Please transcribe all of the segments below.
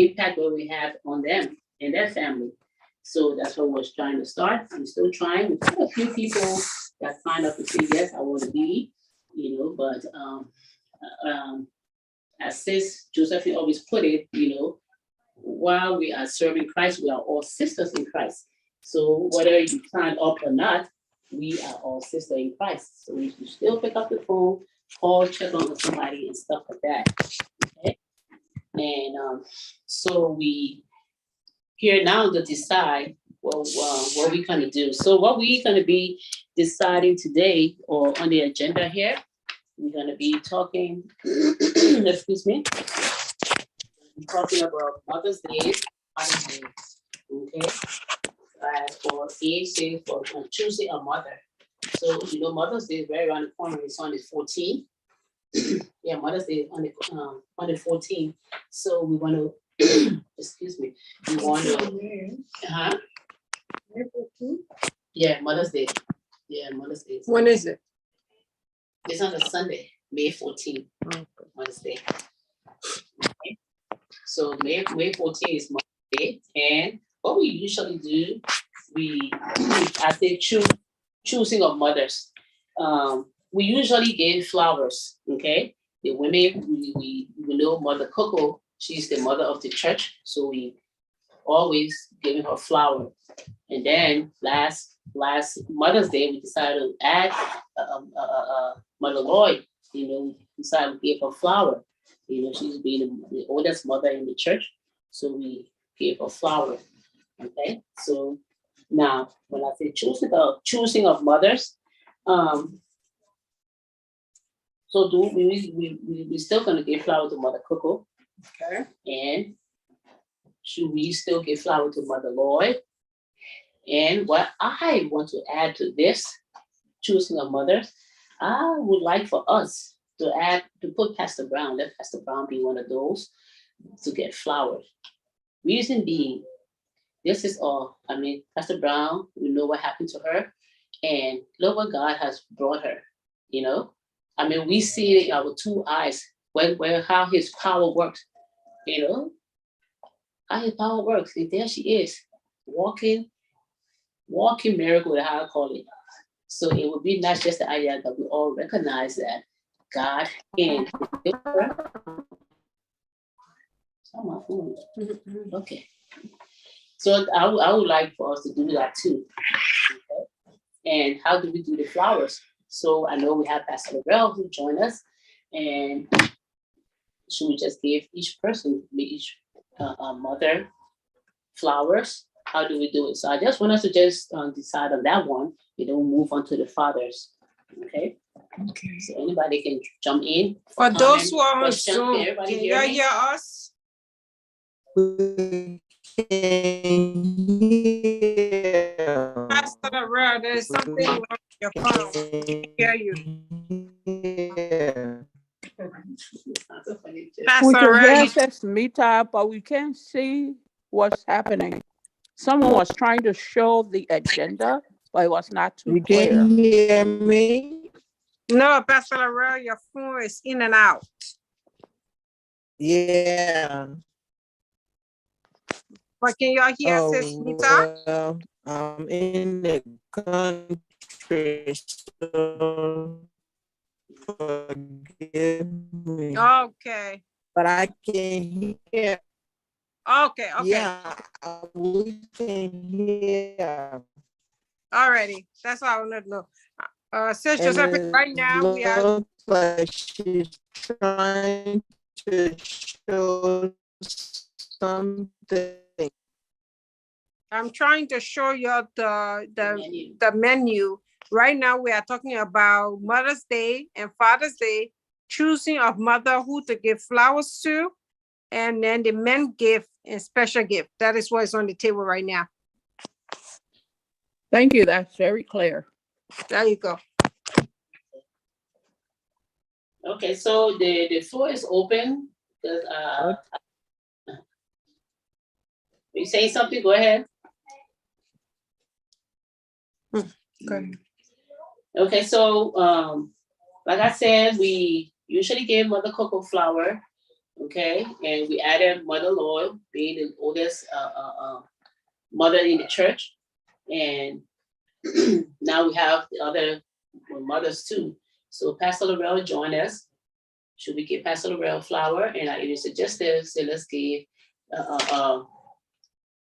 impact what we have on them and their family. So that's what we're trying to start. I'm still trying. We've got a few people that signed up to say, yes, I want to be, but as Sis Josephine always put it, while we are serving Christ, we are all sisters in Christ. So whether you sign up or not, we are all sisters in Christ. So we should still pick up the phone, call, check on somebody and stuff like that. Okay. And so we here now to decide what we're going to do. So what we're going to be deciding today or on the agenda here, we're going to be talking, excuse me, talking about Mother's Day, Father's Day, okay? As for age, for choosing a mother. So, Mother's Day is right around the corner. It's on the 14th. Yeah, Mother's Day on the 14th. So we want to, excuse me, we want to, yeah, Mother's Day. Yeah, Mother's Day. When is it? It's on a Sunday, May 14th, Mother's Day. Okay. So May 14th is Mother's Day, and what we usually do, I say choosing of mothers. We usually give flowers, okay? The women, we know Mother Coco, she's the mother of the church, so we always giving her flower. And then last Mother's Day, we decided to add Mother Lloyd, we decided to give her flower. She's being the oldest mother in the church, so we gave her flower. Okay, so now when I say choosing of mothers, so do we still gonna give flower to Mother Coco? Okay, and should we still give flower to Mother Lloyd? And what I want to add to this choosing of mothers, I would like for us to put Pastor Brown, let Pastor Brown be one of those to get flowers. Reason being, this is all, Pastor Brown, we know what happened to her, and look what God has brought her, we see it in our two eyes, how his power works, how his power works, and there she is, walking miracle, how I call it. So it would be not just the idea that we all recognize that God can deliver her. Oh, my phone. Okay. So I would like for us to do that too. Okay? And how do we do the flowers? So I know we have Pastor Laurel who joined us, and should we just give each person, each mother flowers? How do we do it? So I just want us to just decide on that one, and then we'll move on to the fathers. Okay. Okay. So anybody can jump in. For those who are on Zoom, can you hear us? Pastor Laurel, there's something wrong with your phone. We can hear you. We can hear Sis Mita, but we can't see what's happening. Someone was trying to show the agenda, but it was not too clear. You can hear me? No, Pastor Laurel, your phone is in and out. Yeah. But can y'all hear Sis Mita? Well, I'm in the country, so forgive me. Okay. But I can hear. Okay. Yeah, we can hear. Alrighty, that's all I wanted to know. Sis Josephine, right now we are. Like she's trying to show something. I'm trying to show you the menu. Right now we are talking about Mother's Day and Father's Day, choosing of mother who to give flowers to, and then the men gift and special gift. That is what is on the table right now. Thank you. That's very clear. There you go. Okay, so the floor is open. You say something? Go ahead. Okay. Okay, so like I said, we usually give Mother Coco flower. Okay, and we added Mother Lord, being the oldest mother in the church, and now we have the other mothers too. So Pastor Laurel joined us. Should we give Pastor Laurel flower? And I even suggested, so let's give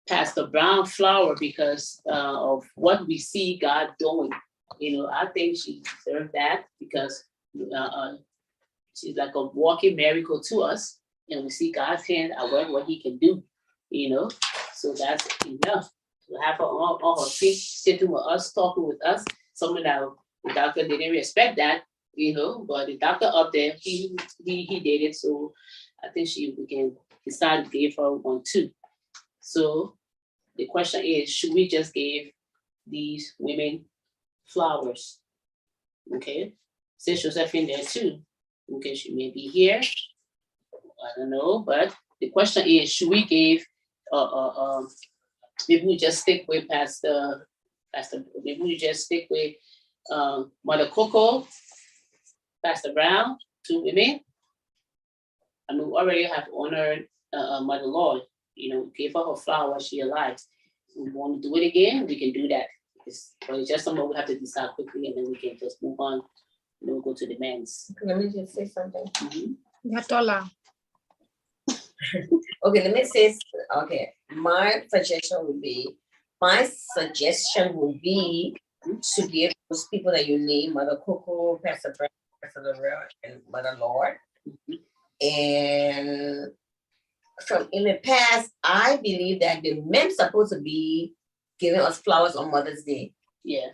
Pastor Brown flower because of what we see God doing. You know, I think she deserved that because she's like a walking miracle to us, and we see God's hand at work, what He can do. You know, so that's enough to have her on her feet, sitting with us, talking with us. Something that the doctor didn't respect that, you know, but the doctor up there, he did it. So I think we can decide to give her one too. So the question is, should we just give these women flowers? Okay, Sis Josephine there too. Okay, she may be here. I don't know, but the question is, should we give maybe we just stick with Pastor, maybe we just stick with Mother Coco, Pastor Brown, two women. I mean, we already have honored Mother Lord, you know, gave her flowers, she alive. We want to do it again, we can do that. It's just something we have to decide quickly, and then we can just move on, and then we'll go to the men's. Let me just say something. Yatola. Okay, let me say, okay, my suggestion would be to give those people that you name, Mother Coco, Pastor Brown, Pastor Laurel, and Mother Lord. And from in the past, I believe that the men supposed to be giving us flowers on Mother's Day. Yeah.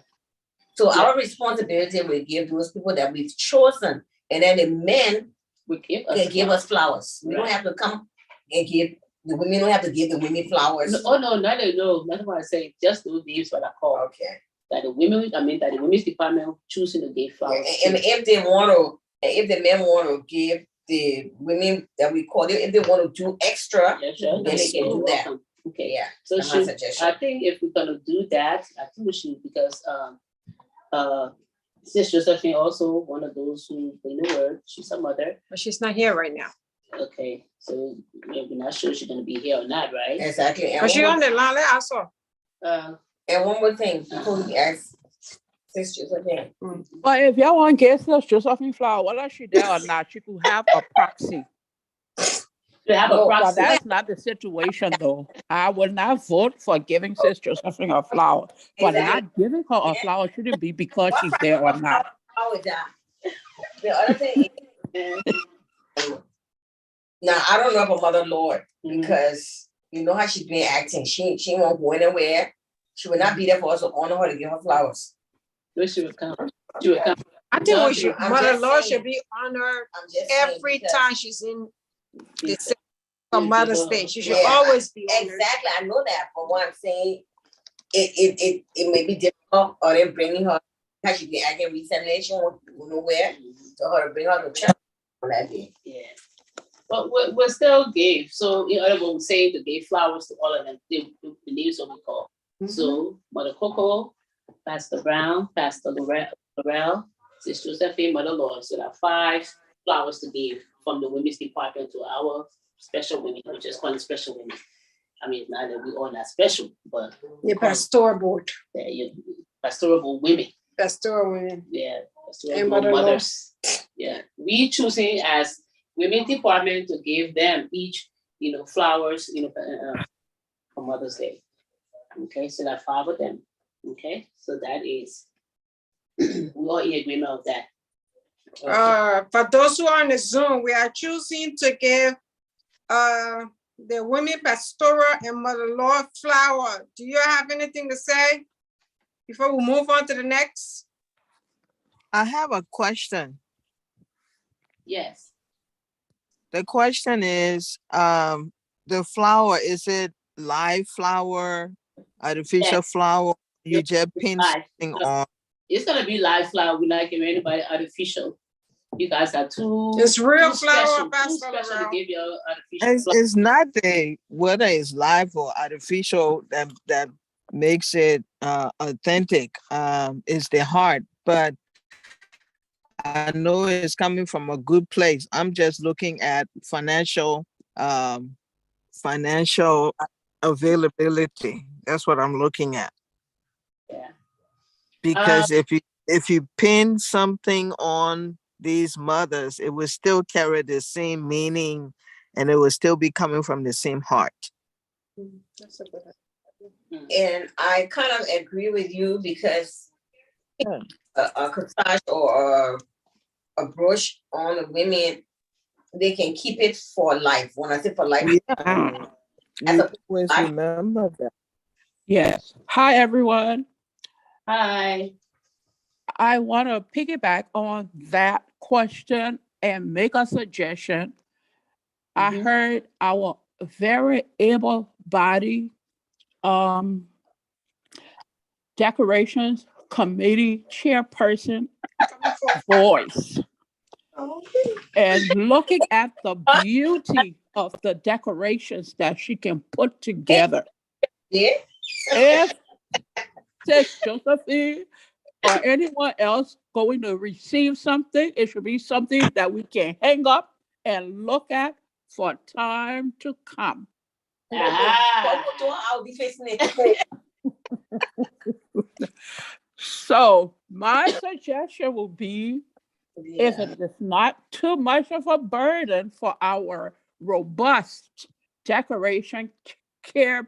So our responsibility will give those people that we've chosen, and then the men We give can give us flowers. We don't have to come and give the women. Don't have to give the women flowers. No, nothing what I say. Just those names what I call. Okay. That the women, that the women's department choosing to give flowers. And if they want to, if the men want to give the women that we call them, if they want to do extra, Yeah, sure. then they can do that. Okay. Yeah. So That's my suggestion. I think if we're gonna do that, I think we should, because Sis Josephine also one of those who in the word. She's a mother. But she's not here right now. Okay, so we're not sure she's gonna be here or not, right? Exactly. And But she one on the line, let us know. and one more thing before we ask sisters again. But if y'all want to get Sis Josephine flower, whether she there or not, she could have a proxy. To have a But proxy. that's not the situation, though. I will not vote for giving Sis Josephine a flower. But not giving her a flower shouldn't be because she's there or not. How is that? The other thing is, now I don't know about Mother Lord because you know how she's been acting. She won't go anywhere. She will not be there for us to honor her to give her flowers. No, she would come. She would come. I think we should, I'm Mother just Lord saying. should be honored I'm just saying every because- time she's in the Yes. on Mother's Day. She should Yeah. always be honored. Exactly, I know that, but what I'm saying, it may be difficult, or they're bringing her, how she been acting recently, she won't go nowhere, so her to bring her to church on that day. Yeah. But we're still gave. So in other words, we're saying to give flowers to all of them. The names that we call. So Mother Coco, Pastor Brown, Pastor Laurel, Sister Josephine, Mother Lord. So there are 5 flowers to give from the women's department to our special women. We just call them special women. I mean, not that we all not special, but The pastoral board, pastoral women. pastoral women. Yeah, pastoral And Mother Lord. mothers. Yeah, we choosing as women department to give them each, flowers, for Mother's Day. Okay, so there are 5 of them. Okay, so that is, we all in agreement of that. Okay. For those who are on the Zoom, we are choosing to give the women pastoral and Mother Lord flower. Do you have anything to say before we move on to the next? I have a question. Yes. The question is, the flower, is it live flower, artificial Yes. flower? You just pin Live. something on? It's gonna be live flower. We're not giving anybody artificial. You guys are too. It's real too flower, special, Pastor too special to Laurel. give you artificial flower. It's not whether it's live or artificial that makes it authentic. It's the heart. But I know it's coming from a good place. I'm just looking at financial availability. That's what I'm looking at. Yeah. Because if you pin something on these mothers, it will still carry the same meaning, and it will still be coming from the same heart. That's a good idea. And I kind of agree with you because Yeah. a corsage or a brooch on the women, they can keep it for life. When I say for life, Yeah. as You a always remember that. Yes. Hi, everyone. Hi. I want to piggyback on that question and make a suggestion. I heard our very able-bodied decorations committee chairperson voice, and looking at the beauty of the decorations that she can put together. Yeah. If Sis Josephine or anyone else going to receive something, it should be something that we can hang up and look at for time to come. I'll be facing it. So my suggestion will be, if it is not too much of a burden for our robust decoration committee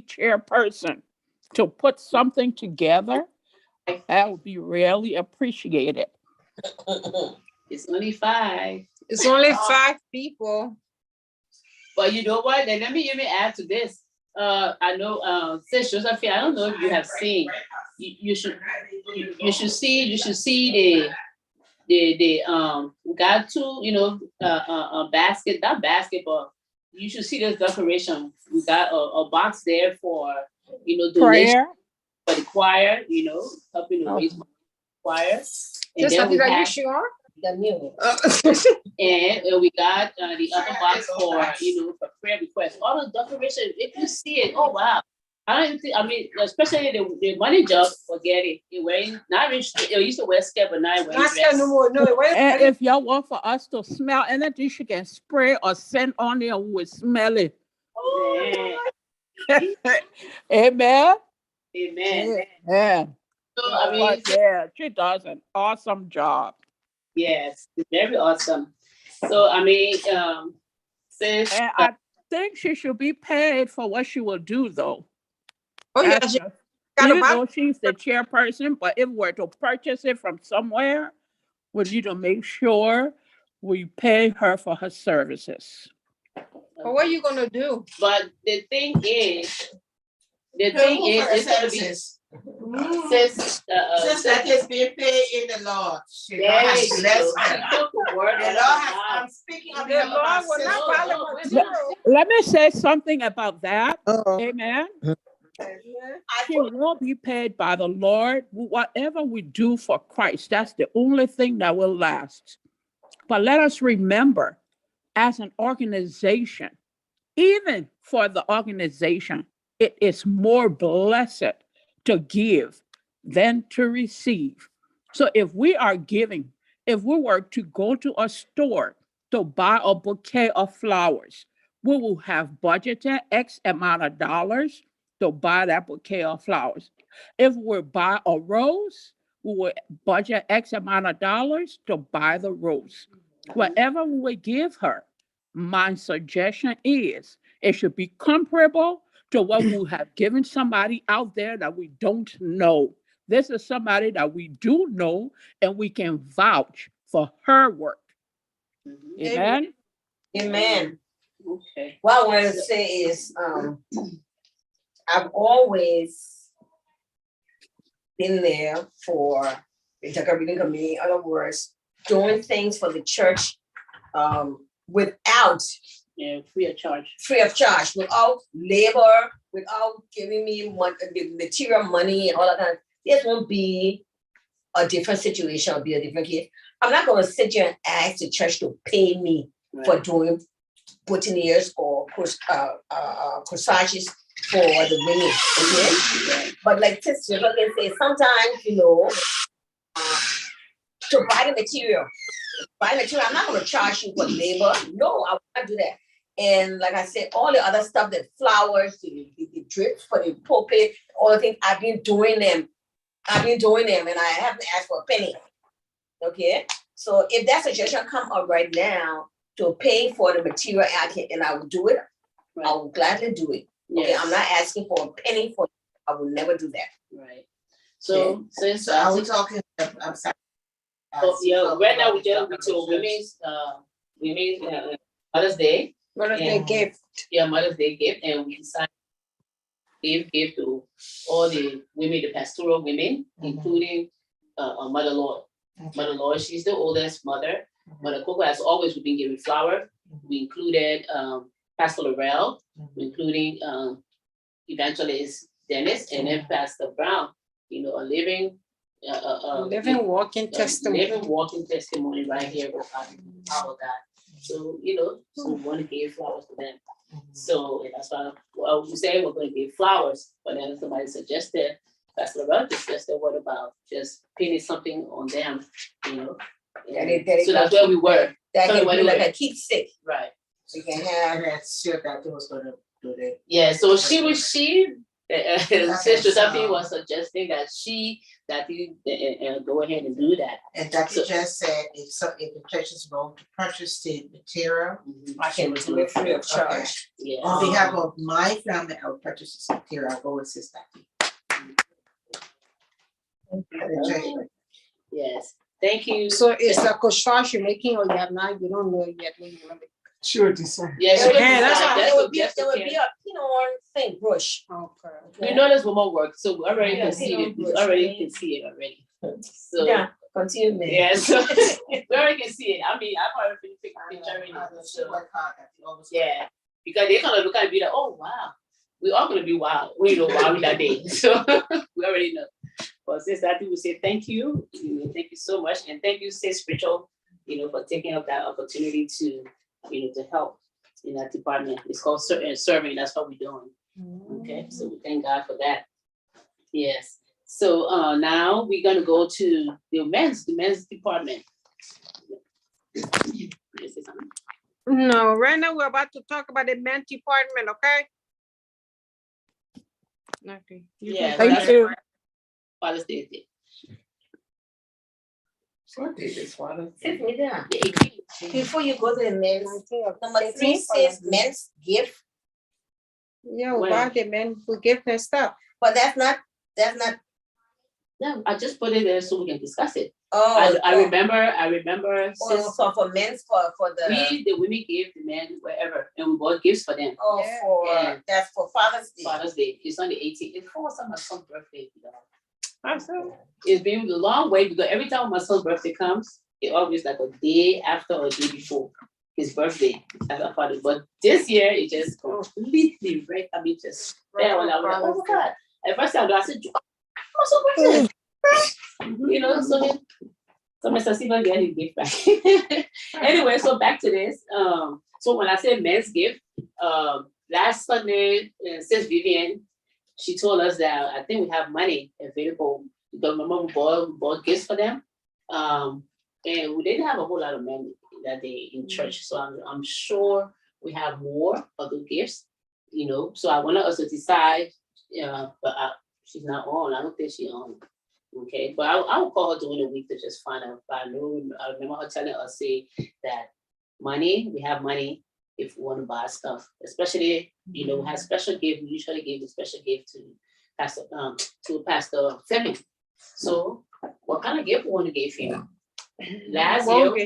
chairperson to put something together, that would be really appreciated. It's only 5. It's only 5 people. But you know what? Then let me even add to this. I know, Sis Josephine, I don't know if you have seen. You should see the we got 2 basket, not basketball. You should see this decoration. We got a box there for donation Prayer for the choir, helping to raise money for the choir. And then we have, The new. and we got the other box for for prayer requests. All the decorations, if you see it, oh wow. I don't think, especially the money job, forget it. It wearing not rich. It used to wear skirt, but now it wearing dress. No more. No, and if y'all want for us to smell anything, she can spray or send on there, we will smell it. Amen. Amen. Yeah. So yeah, she does an awesome job. yes, very awesome. So since And I think she should be paid for what she will do, though. Oh, yeah. Even though she's the chairperson, but if we're to purchase it from somewhere, we need to make sure we pay her for her services. But what are you gonna do? But the thing is, it's gonna be since that is being paid in the Lord. The Lord has blessed her. I'm speaking of the Lord will not follow. Let me say something about that. Uh-oh. Amen. She will be paid by the Lord. Whatever we do for Christ, that's the only thing that will last. But let us remember, as an organization, even for the organization, it is more blessed to give than to receive. So if we are giving, if we were to go to a store to buy a bouquet of flowers, we will have budgeted X amount of dollars to buy that bouquet of flowers. If we buy a rose, we will budget X amount of dollars to buy the rose. Whatever we will give her, my suggestion is it should be comparable to what we have given somebody out there that we don't know. This is somebody that we do know, and we can vouch for her work. Amen. Amen. Okay. What I wanted to say is, I've always been there for the decorating committee. In other words, doing things for the church without free of charge, without labor, without giving me the material money and all that. This won't be a different situation. It'll be a different case. I'm not going to sit here and ask the church to pay me for doing boutonnieres or corsages for the women. Okay? But like Sister say, sometimes to buy the material. I'm not gonna charge you for labor. No, I will not do that. And like I said, all the other stuff, the flowers, the drips for the pulpit, all the things, I've been doing them, and I haven't asked for a penny. Okay, so if that suggestion come up right now to pay for the material, I will do it. Right. I will gladly do it. Okay, Yes. I'm not asking for a penny for it. I will never do that. Right. So since So are we talking, I'm sorry. yeah, right now we just went to women's Mother's Day. Mother's Day And- gift. Yeah, Mother's Day gift, and we decided to give to all the women, the pastoral women, including Mother Lord. Mother Lord, she's the oldest mother. Mother Coco, as always, we've been giving flowers. We included Pastor Laurel, including Evangelist Dennis, and then Pastor Brown. You know, a living Walking testimony. living walking testimony right here with our God. So, you know, so we want to give flowers to them. So and that's why we say we're going to give flowers, but then somebody suggested, Pastor Laurel suggested, what about just pinning something on them, you know? So that's where we were. That So can what be do like we- a keepsake. Right. You can have. And that shit that was gonna do that. Yeah, so Sister Josephine so- was suggesting that go ahead and do that. And Dr. So- just said, if the church is willing to purchase the material, I can do it free of charge. Yeah. on behalf of my family, I will purchase this material, I'll go with Sister. Yes. Thank you. So it's the corsage you're making or you have not, you don't know yet when you want to. Sure, decide. Yeah, There so would be a pinot thing, brush. Okay. we know there's more work, so we already Yeah, can see it. We brush, already right? can see it already. So Yeah, continue, man. yeah, so we already can see it. I mean, I've already been taking a picture already. So yeah, because they're gonna look at it and be like, oh wow, we all gonna be wild. We know wild that day. So we already know. But since that, we say thank you. Thank you so much, and thank you, Sis Rachel, for taking up that opportunity to, to help in that department. It's called serving. That's what we're doing. Okay, so we thank God for that. Yes. So now we're gonna go to the men's department. You say something? No, right now we're about to talk about the men's department, okay? Okay. Yeah, Thank that's you. Father's Day. What day is Father's Day? Sit me down. The 18th. Before you go to the men's, number 3 18th. says men's gift, Yeah, we When? buy the men, we give them stuff. but that's not, No, I just put it there so we can discuss it. oh. I remember since For men's, for the, the women gave the men wherever, and we bought gifts for them. oh, Yeah. for, Yeah. that's for Father's Day. Father's Day. It's on the 18th. It's for my son's birthday. It's been a long way because every time my son's birthday comes, it always like a day after or a day before his birthday. As a father, but this year it just completely right. I mean, just fell. And I was like, oh my God. At first I said, what's up with this? So Mr. Steven get his gift back. Anyway, so back to this. So when I said men's gift, last Sunday, Sis Vivian, she told us that I think we have money available. Because remember we bought gifts for them. And we didn't have a whole lot of money that day in church. So I'm sure we have more of the gifts, So I wanted us to decide, but she's not on. I don't think she's on. Okay, but I will call her during the week to just find out. But I remember her telling us, say that we have money if we want to buy stuff, especially, we have special gift. We usually give a special gift to Pastor Femi. So what kind of gift we want to give him? Last year we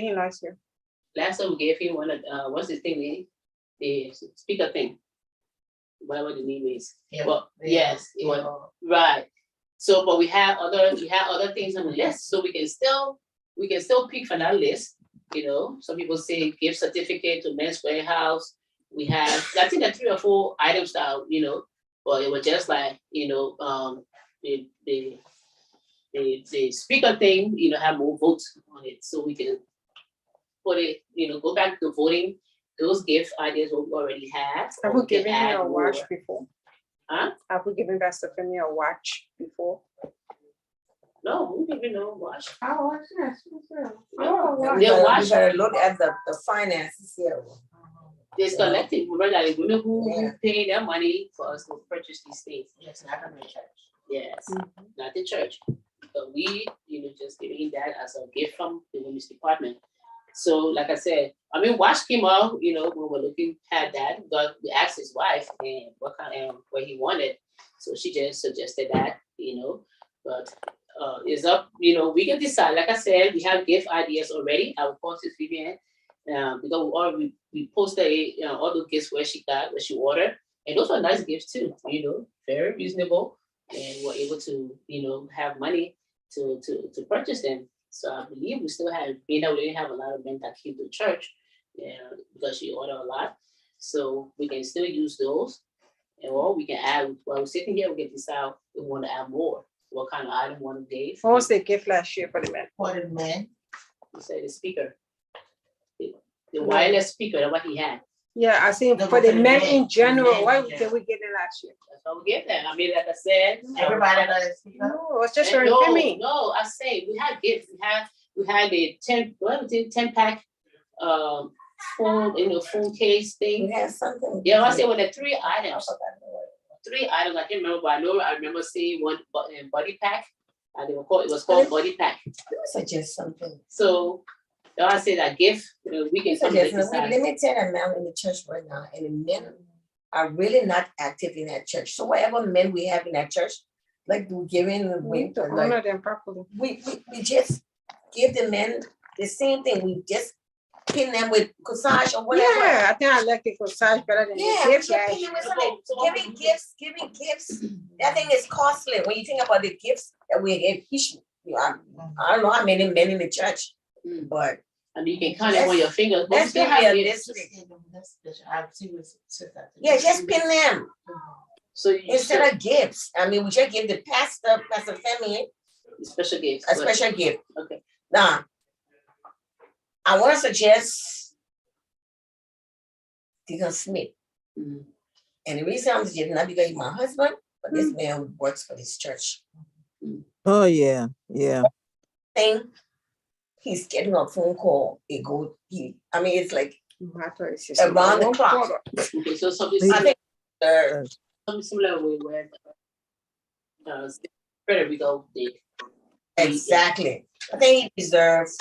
gave him one of, what's the thing, the speaker thing, whatever the name is. Yeah. Well, yes, it was, right. So, but we have other things on the list, so we can still pick from that list. Some people say gift certificate to Men's Warehouse. We have, I think, 3 or 4 items that but it was just like the speaker thing. Have more votes on it, so we can put it. Go back to voting. Those gift ideas we already have. Have we given her a watch before? Huh? Have we given Pastor Femi a watch before? No, we didn't even know wash. Oh, yes. No, wow. they wash. You gotta look at the finances here. It's collective. Remember that the women who Yeah. pay their money for us to purchase these things. It's not from the church. Yes, not the church. But we, just giving that as a gift from the women's department. So, like I said, Wash came out, when we're looking at that, but we asked his wife and what he wanted. So she just suggested that, but it's up, we can decide. Like I said, we have gift ideas already. I will post this Vivian, because we posted all the gifts what she ordered. And those were nice gifts too, very reasonable. And we're able to, have money to purchase them. So I believe we still have, we didn't have a lot of men that came to church, because she ordered a lot. So we can still use those. Or we can add, while we're sitting here, we can decide if we want to add more. What kind of item we want to give. What was the gift last year for the men? For the men. You say the speaker. The wireless speaker, that's what he had. Yeah, I think No, for the for the men men, in general, men, what yeah. did we get it last year? That's what we get then. Like I said. Everybody got a speaker. No, it's just And for me. No, I say we had gifts. We had the 10 pack phone case thing. We have something. Yeah, I say with the 3 items. 3 items. I can't remember, but I remember seeing one body pack. It was called body pack. Suggest something. So I say that gift, we can come Suggest to a decide. limited amount in the church right now, and the men are really not active in that church. So whatever men we have in that church, like we're giving, We need to honor them properly. we just give the men the same thing. We just pin them with corsage or whatever. Yeah, I think I like the corsage better than Yeah, the we gift just guys. pin them with something. Giving gifts. That thing is costly. When you think about the gifts that we give, I don't know how many men in the church, but You can count it on your fingers. But we let's still be have gifts. realistic. Yeah, just pin them So you instead of gifts. We just give the Pastor Femi special gifts. a special gift. Okay. Now, I want to suggest Deacon Smith. Mhm. And the reason I'm suggesting not because he's my husband, but this man works for this church. Oh, yeah, yeah. Thing, he's getting a phone call. It's like around the clock. Okay, so something I think something similar with where Puerto Rico did. exactly. I think he deserves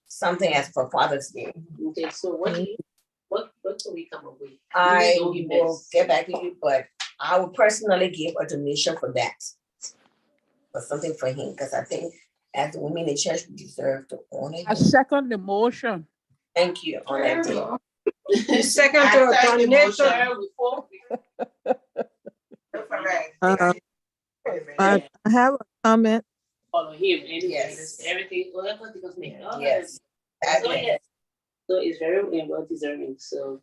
something as for Father's Day. Okay, so what can we come up with? I know he will missed. get back to you, but I will personally give a donation for that. For something for him, because I think as the women in the church, we deserve to honor I him. second the motion. Thank you on that day. Second I to second the donate motion. to I have a comment. Follow him and Yes. everything, whatever because me. Yes. So yes. So it's very well deserving. So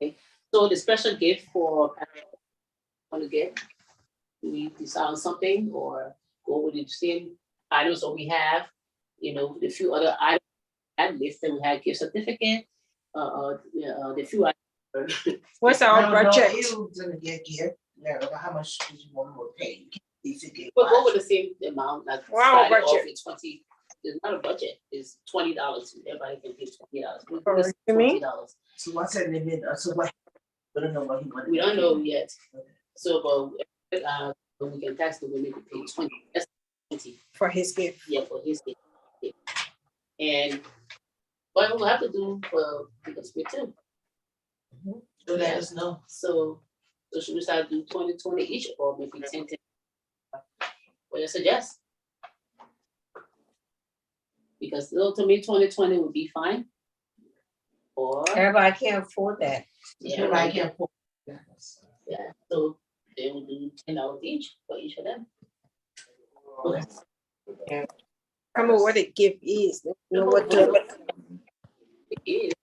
okay. So the special gift for want to get, we decide on something or go with the same items that we have, the few other items and list that we have gift certificate, the few items. what's our budget? You gonna get here. Yeah, but how much do you want to pay? Basically, We'll go with the same amount, like Wow, start it off budget. with 20. It's not a budget, it's $20. Everybody can give $20. We'll For give us me? $20. So what's the limit? So what? We don't know what he wants. We don't know yet. So, but we can tax the women to pay 20. That's 20. For his gift. Yeah, for his gift. Yeah. And what we'll have to do for because we too. So let us know. So should we start do 20 each or maybe 10? What you suggest? Because to me 20 would be fine. Or Everybody can't afford that. Everybody can afford. yeah, so they will do $10 each for each of them. Come on, what the gift is. Know what to. It is.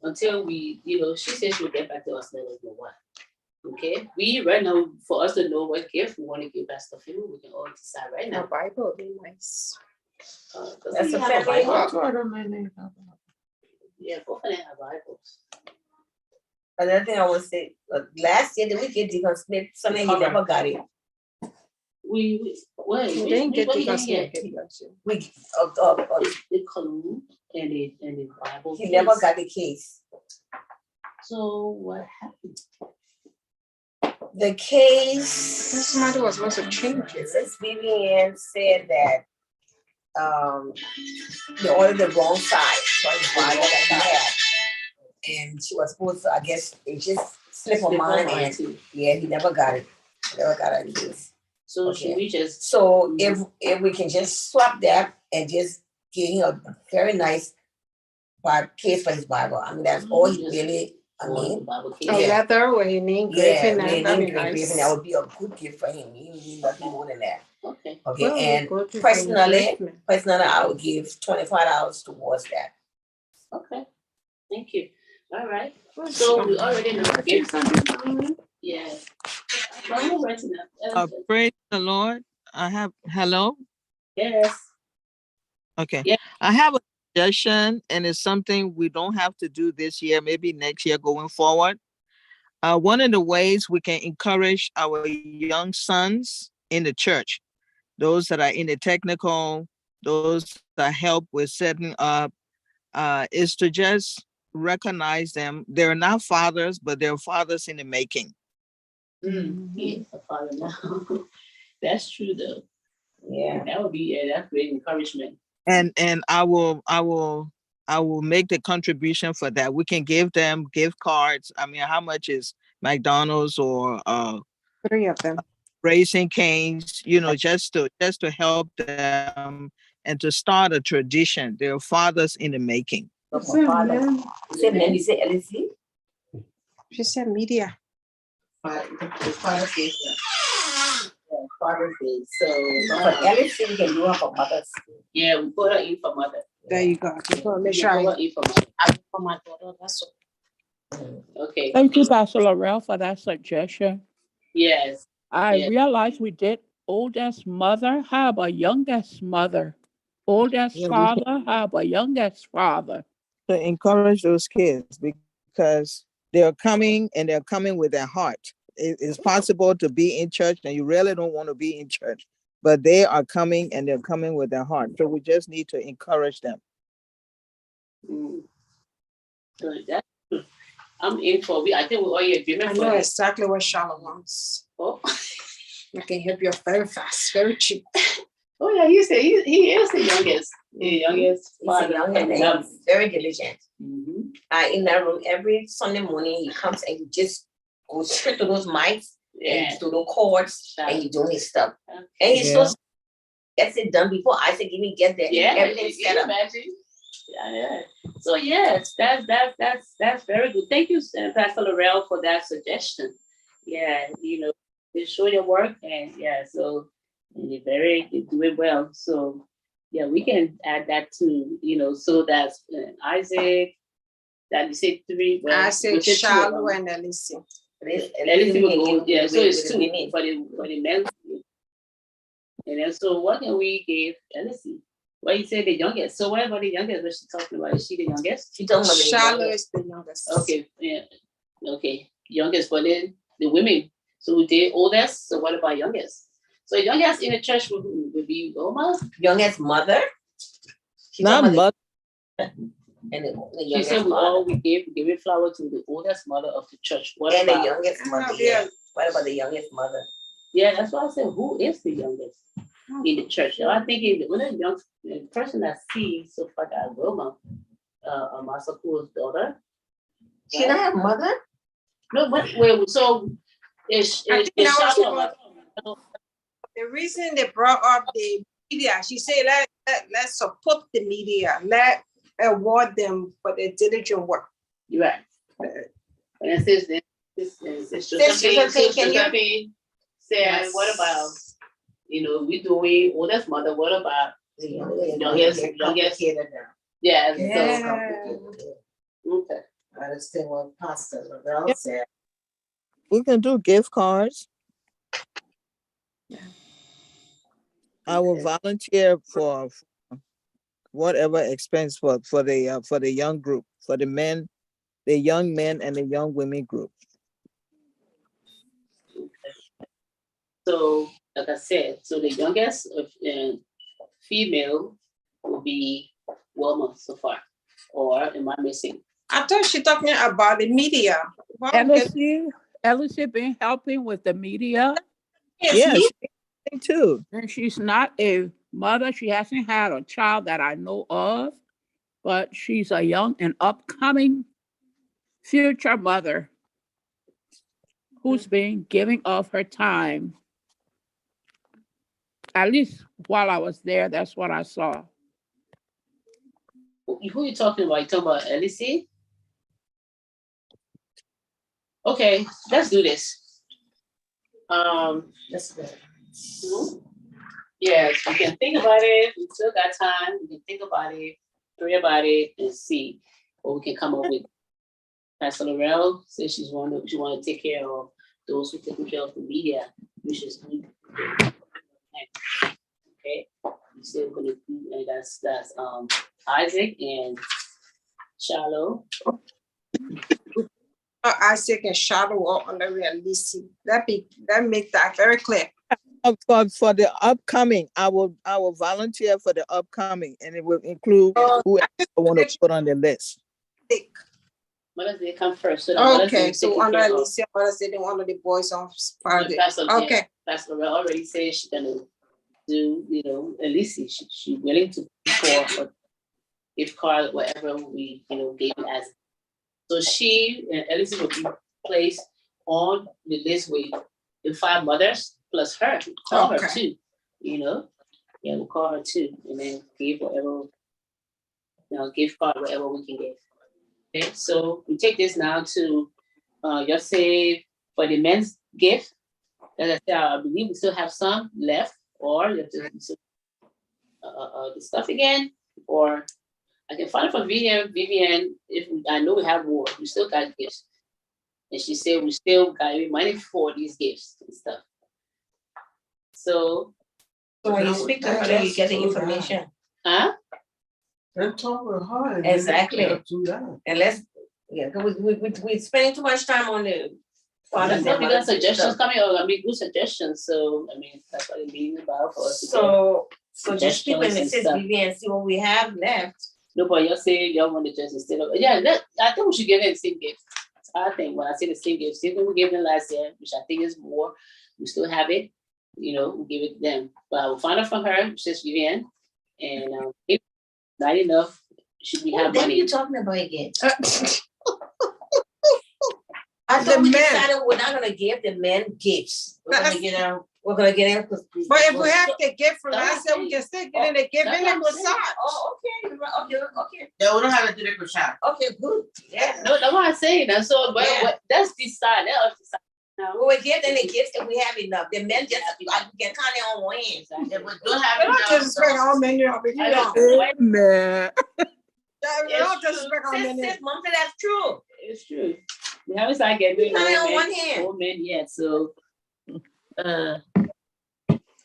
Until we, she said she'll get back to us, let us know what. Okay, we right now, for us to know what gift we want to give Pastor Phil, we can all decide right A now. Bible would be nice. That's we a have family Bible. Yeah, both of them have Bibles. Another thing I want to say, last year, did we get Deacon Smith? Something he never got it. Well, They didn't get what the he didn't cosmetic get? blessing. We The cologne and the Bible. he never case. got the case. So what happened? The case. Somebody was supposed to change it. Miss Vivian said that they ordered the wrong size for the Bible that he had. And she was supposed to, I guess, it just slipped her mind and too. yeah, he never got it. Never got a case. So Okay. should we just So if we can just swap that and just give him a very nice case for his Bible. I mean, that's all he really, I mean. Bible case? A leather with your name Yeah, graven and that'd be engraving, nice. that would be a good gift for him. He need nothing more than that. Okay. Okay, Well, and we'll go to personally, engagement. I would give $25 towards that. Okay. Thank you. All right. So we already know gifts. Yeah. Praise the Lord. I have, hello? Yes. Okay. Yeah. I have a suggestion, and it's something we don't have to do this year, maybe next year going forward. One of the ways we can encourage our young sons in the church, those that are in the technical, those that help with setting up, is to just recognize them. They're not fathers, but they're fathers in the making. Yeah, a father now. That's true though. Yeah. That would be that's great encouragement. And I will make the contribution for that. We can give them gift cards. I mean, how much is McDonald's or 3 of them. Raising Cane's, just to help them and to start a tradition. They're fathers in the making. You said name, you said LSC? She said media. It's Father's Day. Father's Day. So For LSC, we can do it for mothers. yeah, we put her in for mother. There you go. Just want to make We sure put I her in for mother. for my daughter. That's all. Okay. Thank you, Pastor Laurel, for that suggestion. Yes. I Yeah. realized we did oldest mother. How about youngest mother? Oldest Yeah, we father. How about youngest father? To encourage those kids because they're coming and they're coming with their heart. It's possible to be in church and you really don't want to be in church, but they are coming and they're coming with their heart. So we just need to encourage them. So that's true. I'm in for I think we all agreement I for know this. exactly what Charlotte wants. Oh. I can help you very fast, very cheap. Oh yeah, he said he is the youngest. The youngest He's a father. young man, and he's very diligent. Mhm. In that room every Sunday morning, he comes and he just goes straight to those mics Yeah. and to those chords and he doing his stuff. Okay. And he's Yeah. so gets it done before I say, give me get there. Yeah, Everything's you set up. imagine? Yeah. So yes, that's very good. Thank you, Pastor Laurel, for that suggestion. Yeah, they show your work and yeah, so they do it well. So yeah, we can add that too. So that's Isaac. That you say 3. Well, I said we said 2 of Charlotte them. and Alicia. At least we go, yeah. So it's 2 women. for the men. And then so what can we give? Let's see. Well, you say the youngest. So what about the youngest? What she talking about? Is she the youngest? She talking about the Charlotte youngest. is the youngest. Okay, yeah. Okay, youngest, but then the women. So we did oldest. So what about youngest? So youngest in the church would be Oma. Youngest mother. She Not talking about much. and the She youngest said father. we gave flower to the oldest mother of the church. What And the about? youngest mother. Yeah. What about the youngest mother? Yeah, that's why I said who is the youngest in the church? So I think the only young person that sees so far that Wilma, Masaku's daughter. She not have mother? No, but wait, so is I think that was Charlotte? The reason they brought up the media, she said, let's support the media, let award them for their diligent work. You're right. And it says this Josephine, can you- Josephine said, Yes. what about, we doing oldest mother, what about, Youngest. Complicated now. yeah, Yeah. so, Complicated. okay. I understand what Pastor Lavelle Yep. said. We can do gift cards. I will volunteer for whatever expense for the young group, for the men, the young men and the young women group. So, like I said, so the youngest female will be Wilma so far, or am I missing? I thought she talking about the media. Elsie been helping with the media. Yeah, she too. And she's not a mother. She hasn't had a child that I know of, but she's a young and upcoming future mother who's been giving of her time. At least while I was there, that's what I saw. Who are you talking about? You talking about Elsie? Okay, let's do this. That's good. Yes, we can think about it. We still got time. We can think about it, pray about it, and see what we can come up with. Pastor Laurel says she want to take care of those who taking care of the media, which is good. Okay, we still gonna do, and that's Isaac and Shallow. Isaac and Shadow are on the realistic. That make that very clear. For the upcoming, I will volunteer for the upcoming, and it will include whoever I want to put on the list. Mother's Day come first. So okay, so on Alicia, Mother's Day, one of the boys on Friday. Okay. Pastor Laurel already said she's gonna do, Alicia, she willing to for gift card, whatever we, gave as. So she and Alicia will be placed on the list with the 5 mothers plus her. Call her too, Yeah, we'll call her too, and then give whatever, gift card, whatever we can give. Okay, so we take this now to your save for the men's gift. As I said, I believe we still have some left, or you have to the stuff again, or I can find it from Vivian, I know we have more. We still got gifts, and she said we still got money for these gifts and stuff. So when you speak to her, you get the information. Huh? Then talk with her. Exactly. Do that. And we're spending too much time on the fathers. We got suggestions coming, or good suggestions. So that's what it means about for us. So just speak when it says Vivian, see what we have left. No, but you're saying y'all want to just instead of I think we should give them the same gift. I think when I say the same gift, same thing we gave them last year, which I think is more. We still have it, we give it to them. But I will find out from her, says Vivian, and if not enough, should we have money? What are you talking about again? I thought we decided we're not gonna give the men gifts. We're gonna get them. But if we have the gift from last year, we can still get in the gift in the massage. Oh, okay. Yeah, we don't have to do the prashad. Okay, good. Yeah. No, that's what I'm saying. And so, that's decide. Let us decide. We give them the gifts if we have enough. The men just we can count it on one hand. Yeah, but don't have We don't disrespect our menu of it. Amen. We don't disrespect our menu. Mom said that's true. It's true. We haven't started getting on one hand. Old men yet, so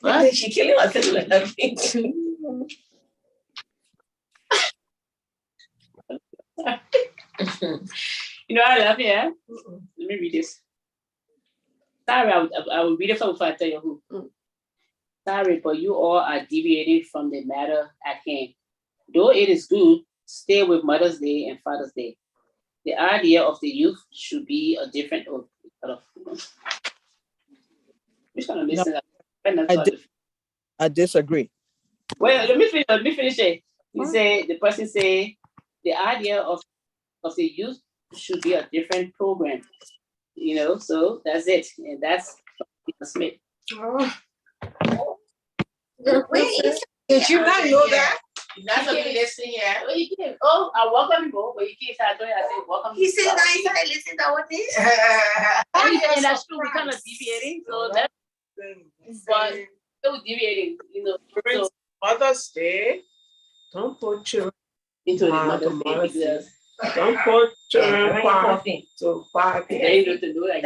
what? She killing herself with laughing. I love it. Let me read this. Sorry, I will read it before I tell you who. Sorry, but you all are deviating from the matter at hand. Though it is good, stay with Mother's Day and Father's Day. The idea of the youth should be a different which kind of listen? I disagree. Well, let me finish it. The person say the idea of the youth should be a different program. So that's it. And that's Smith. Did you not know that? That's what we listen here. Oh, I welcome you, but you can't say I say welcome. He said I listen to what this. And that's true. We kind of deviating. So that's but still deviating, So Mother's Day, don't put children into the Mother's Day because don't put children to 5 they need to do that.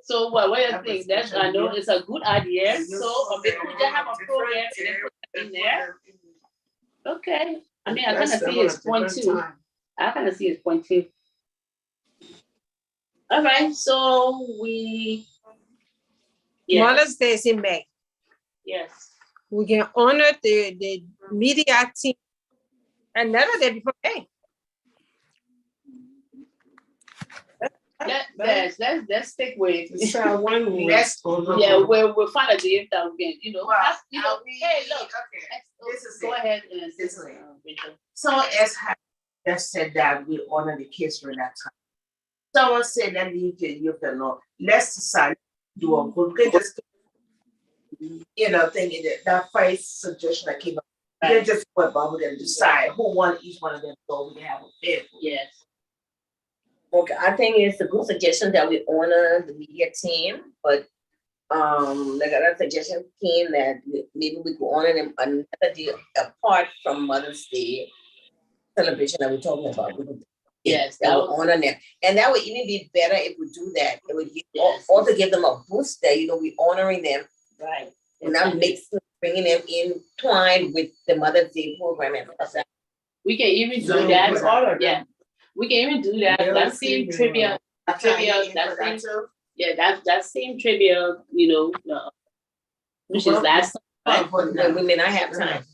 So what do you think? That's I know it's a good idea. So maybe we just have a program and then put it in there. Okay. I kind of see his point too. All right. So we Yeah. Mother's Day is in May. Yes. We can honor the media team another day before May. Let's stick with. So one week. Let's Yeah, we'll find a day that we can, Well, hey, look. okay. This is Go it. ahead and This is it. Rachel. So as just said that we honor the kids during that time. Someone said that you can know. Let's decide do a good. We can just thinking that first suggestion that came up. We can just put bubble and decide who want each one of them so we can have a bid. Yes. Okay, I think it's a good suggestion that we honor the media team, but like another suggestion came that maybe we could honor them another day apart from Mother's Day celebration that we're talking about. Yes, that would honor them, and that would even be better if we do that. It would also give them a boost that we honoring them, right, and not bringing them in twined with the Mother's Day program and stuff like that. We can even do that. Yeah. We can even do that. That same trivia, that same trivia, which is last time. Right? We may not have time.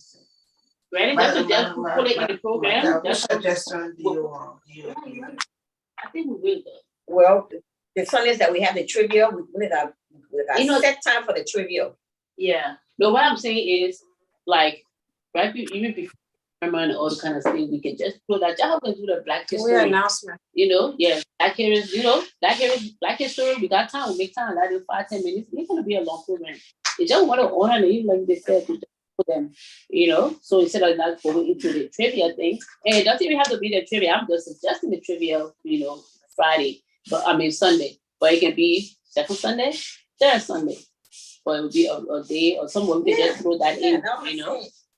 Right? Just put it in the program. Suggestion I think we will though. Well, the fun is that we have the trivia. We got set time for the trivia. Yeah. No, what I'm saying is like right even before and all the kind of thing, we can just put that. Y'all can do the Black History announcement. Black History. We got time. We make time. Like 5-10 minutes. It's gonna be a long program. They just want to honor them, like they said, to put them. So instead of not going into the trivia thing, and it doesn't even have to be the trivia. I'm just suggesting the trivia. Friday, Sunday, but it can be second Sunday, third Sunday, or it would be a day or someone can just throw that in.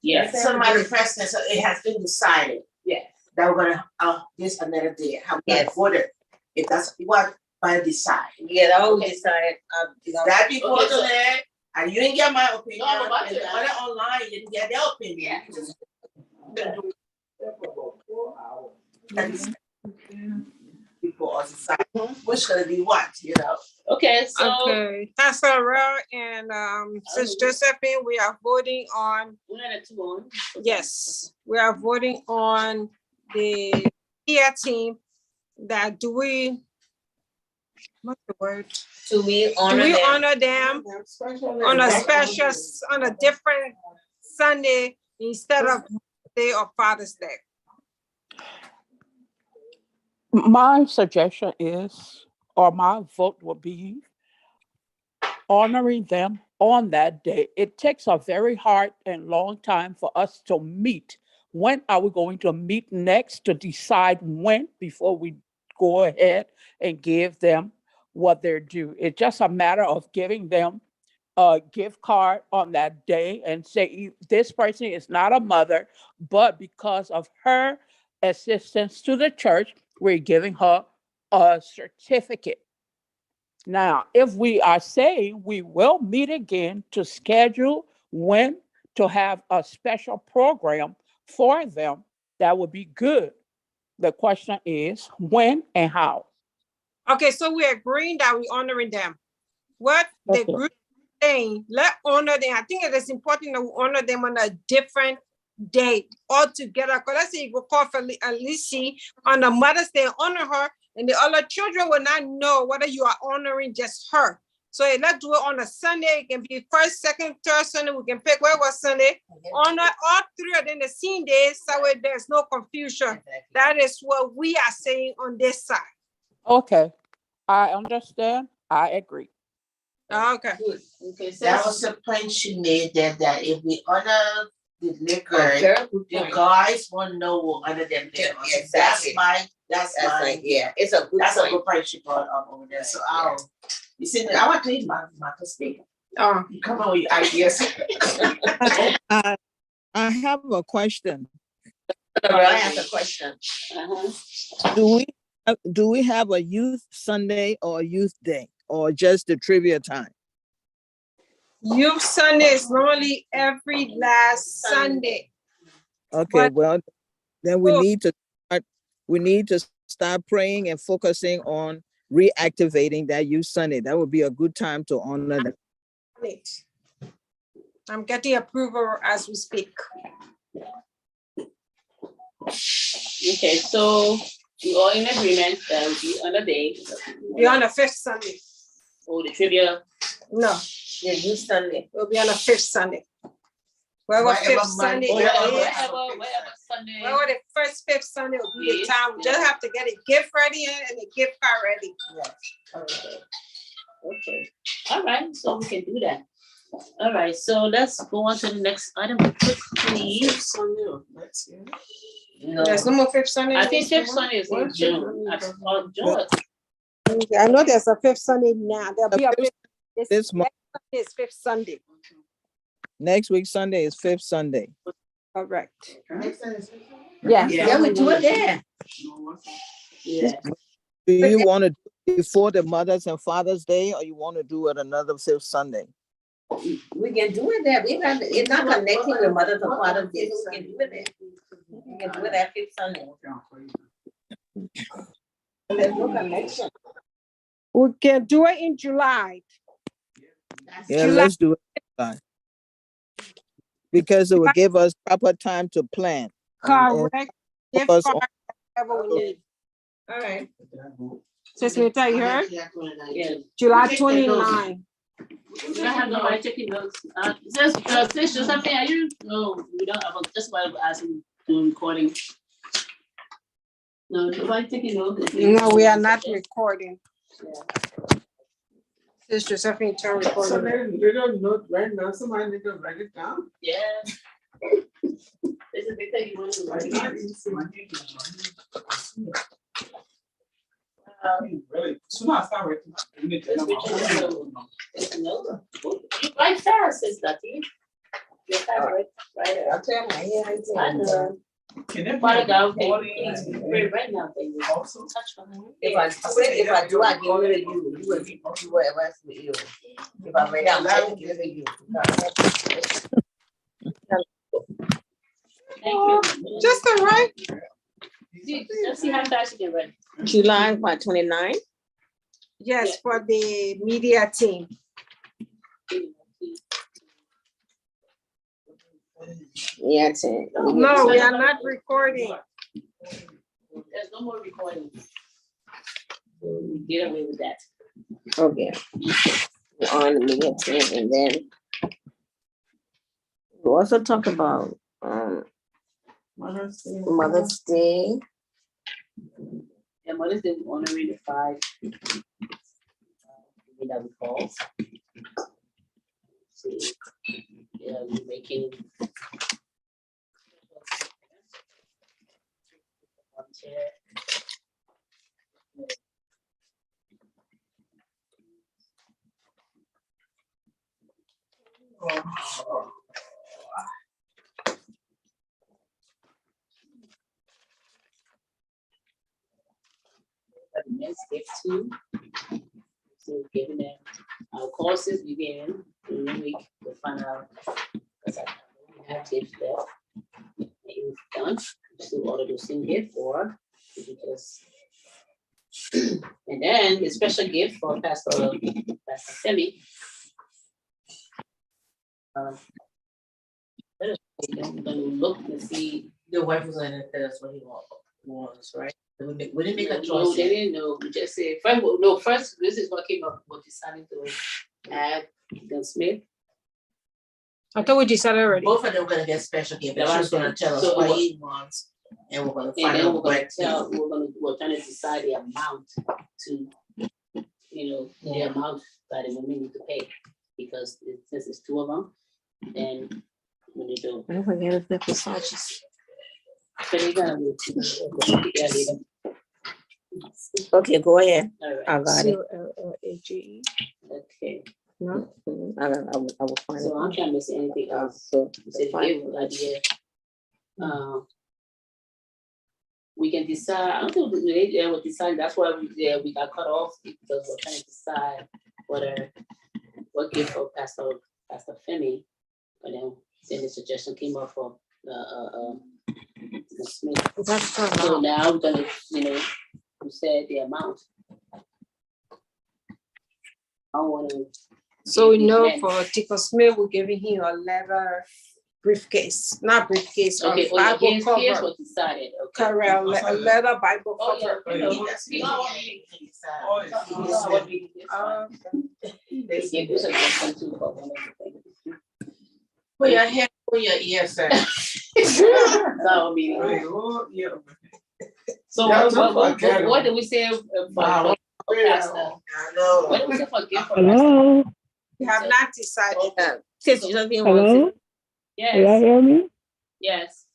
Yeah. Somebody president, so it has been decided. Yeah. That we're gonna this another day. How we voted. If that's what by decide. Yeah, that will decide. That before the land, and you didn't get my opinion. No, I'm about to. And the other online, you didn't get their opinion. Before us decide which gonna be what, Okay, so Okay, Pastor Rowe and Sister Josephine, we are voting on. we had a 2 on. Yes, we are voting on the media team. That do we? What's the word? Do we Do honor we them? honor them on a different Sunday instead of Day or Father's Day? My suggestion is, or my vote will be, honoring them on that day. It takes a very hard and long time for us to meet. When are we going to meet next to decide when before we go ahead and give them what they're due? It's just a matter of giving them a gift card on that day and say, this person is not a mother, but because of her assistance to the church, we're giving her a certificate. Now, if we are saying we will meet again to schedule when to have a special program for them, that would be good. The question is when and how. Okay, so we're agreeing that we're honoring them. What the Okay. group is saying, let's honor them. I think it is important that we honor them on a different day altogether. Because let's say you go call for Alicia on the Mother's Day, honor her, and the other children will not know whether you are honoring just her. So let's do it on a Sunday. It can be first, second, third Sunday. We can pick whatever Sunday. Honor all 3 of them the same days, so there's no confusion. That is what we are saying on this side. Okay, I understand. I agree. Okay. Good. Okay, so That was the point she made that if we honor the liquor, Okay. the guys won't know we'll honor them there. Yeah, exactly. That's my it's a good that's a point. good point she brought up over there. So you see, I want to hear my speak. You come on with your ideas. I have a question. I have a question. Do we have a youth Sunday or a youth day or just the trivia time? Youth Sunday is normally every last Sunday. Okay, But- well, then we need to start praying and focusing on reactivating that youth Sunday. That would be a good time to honor them. it. I'm getting approval as we speak. Okay, so we all in agreement that will be on a day. Be on the 5th Sunday. Oh, the trivia. No, Yeah, you Sunday. it'll be on the 5th Sunday. Wherever Whatever 5th Sunday, Monday, Wherever Sunday. wherever the first 5th Sunday will be the Yes, time. We just have to get a gift ready and a gift card ready. Okay. Okay. All right, so we can do that. All right, so let's go on to the next item quickly. Let's see. No. There's no more 5th Sunday. I think 5th Sunday is in June. June. I know there's a 5th Sunday now. There'll be a 5th. This month, It's 5th Sunday. next week Sunday is 5th Sunday. Correct. Yeah, we do it there. Yeah. Do you want to do it before the Mothers and Fathers Day, or you want to do it another 5th Sunday? We can do it there. It's not connecting with Mother to Father Day. We can do it there. We can do it that 5th Sunday. There's no connection. We can do it in July. Yeah, let's do it. Because it will give us proper time to plan. Correct. Gift Focus card, whatever we need. All right. Sis Mita, you heard? Yeah. July 29. We don't have nobody taking notes. Sis, something, are you? No, we don't have, just why I'm asking doing recording. No, nobody taking notes. No, we are not recording. Yeah. Sis Josephine, turn So recording. they don't know right now, somebody need to write it down. Yeah. This is because you want to write it. Really, soon as I start writing, you need to know. You write fast, is that you? You're fast, right? I'll tell my hair. I know. Can they Father God, put right now, baby. also? Touch my hand. If I do, I give it to you. You will do whatever else with you. If I read out, I will give it to you. Thank you. Just all right. Let's see how fast you can run. July, what, 29? Yes, for the media team. Yeah, 10. No, we are not recording. There's no more recording. So we get away with that. Okay. We're on the media 10, and then we also talk about Mother's Day. Yeah, Mother's Day honoring the 5 that we call. See, yeah, we're making. Men's gift too. So giving them our courses begin in the week to find out because I know we have gifts left. Maybe we've done, still order the same gift or we just and then the special gift for Pastor Femi. We're gonna look and see. The wife was gonna tell us what he wants, right? We didn't make a No, choice. they didn't know. We just said first this is what came up with deciding to add Smith. I thought we decided already. Both of them gonna get special gift. That's But she's gonna tell us so what what- he wants, and we're gonna And find then out we're what. we're trying to decide the amount to, the amount that the women need to pay. Because since it's 2 of them, then when they do. Don't forget the massages. So they're gonna do yeah, they don't. Okay, go ahead. All right, I got it. CLLAGE. okay. No, I will find So I'm it. trying to miss anything else. So You said give an idea. We can decide, I don't think we will decide, that's why we got cut off because we're trying to decide what gift for Pastor Femi. But then the suggestion came up from Smith. That's So now we're gonna, we said the amount. I don't wanna So we know Amen. for Deacon Smith, we're giving him a leather briefcase, not briefcase, Okay, a Bible here's cover. what decided. Okay. Correct, a leather Bible Oh, yeah. cover. They gave you suggestion too for one of the things. Put your hand on your ear, sir. No, meeting. Oh, yeah. So Yeah, what do we say for pastor? I know. What do we say for gift for pastor? Hello? We have not decided. Sis, you don't think Hello? Yes. Can you hear me? Yes.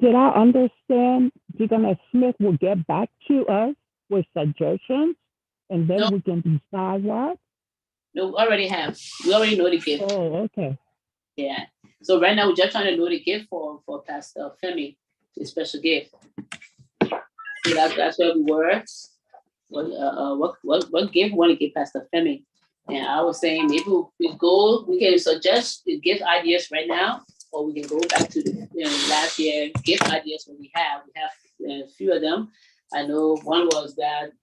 Did I understand Deacon Smith will get back to us with suggestions and then No. we can decide what? No, we already have. We already know the gift. Oh, okay. Yeah. So right now we're just trying to know the gift for Pastor Femi, the special gift. So that's where we were. What gift we want to give Pastor Femi? And I was saying maybe we can suggest the gift ideas right now, or we can go back to the last year gift ideas what we have. We have a few of them. I know one was that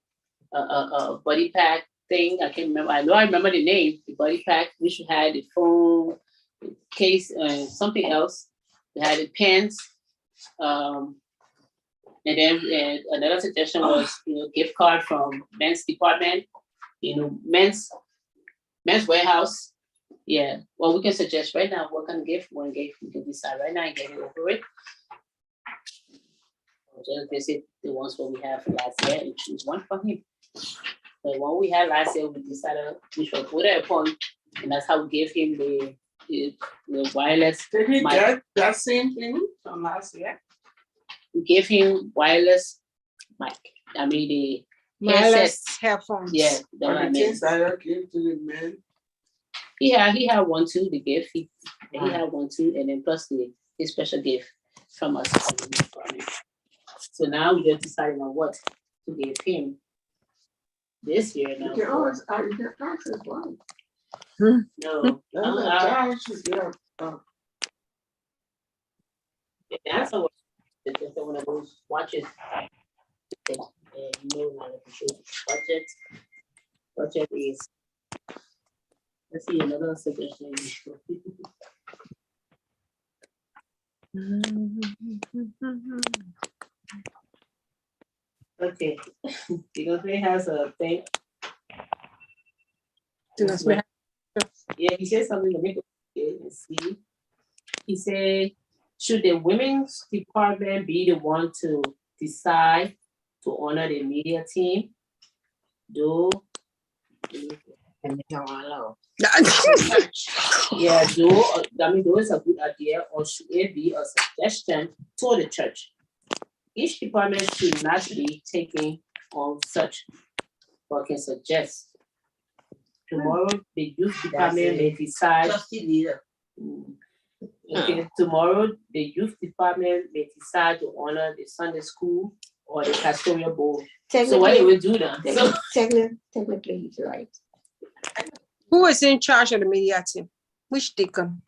buddy pack thing. I can't remember. I remember the name, the buddy pack. We should have the phone case and something else. We had the pens. And then another suggestion was gift card from men's department, men's warehouse. Yeah. Well, we can suggest right now what kind of gift we want to give. We can decide right now and get it over with. Just visit the ones what we have last year and choose one for him. The one we had last year, we decided we should put it upon, and that's how we gave him the wireless. Did he mic. get that same thing from last year? We gave him wireless mic. I mean the Wireless headphones. Yeah, Or the things that I gave to the men? he had one too. The gift he had one too, and then plus his special gift from us. So now we just deciding on what to give him this year now. You can always ask as well. No, that's one of those watches. Now the budget is. Let's see another suggestion. Okay, because he has a thing. Yeah, he said something to make it see. He said, should the women's department be the one to decide to honor the media team? Do is a good idea, or should it be a suggestion to the church? Each department should not be taking on such, but can suggest. Tomorrow, the youth department may decide. Okay, tomorrow, the youth department may decide to honor the Sunday school or the pastoral board. So what do we do then? Technically, he's right. Who is in charge of the media team? Which deacon?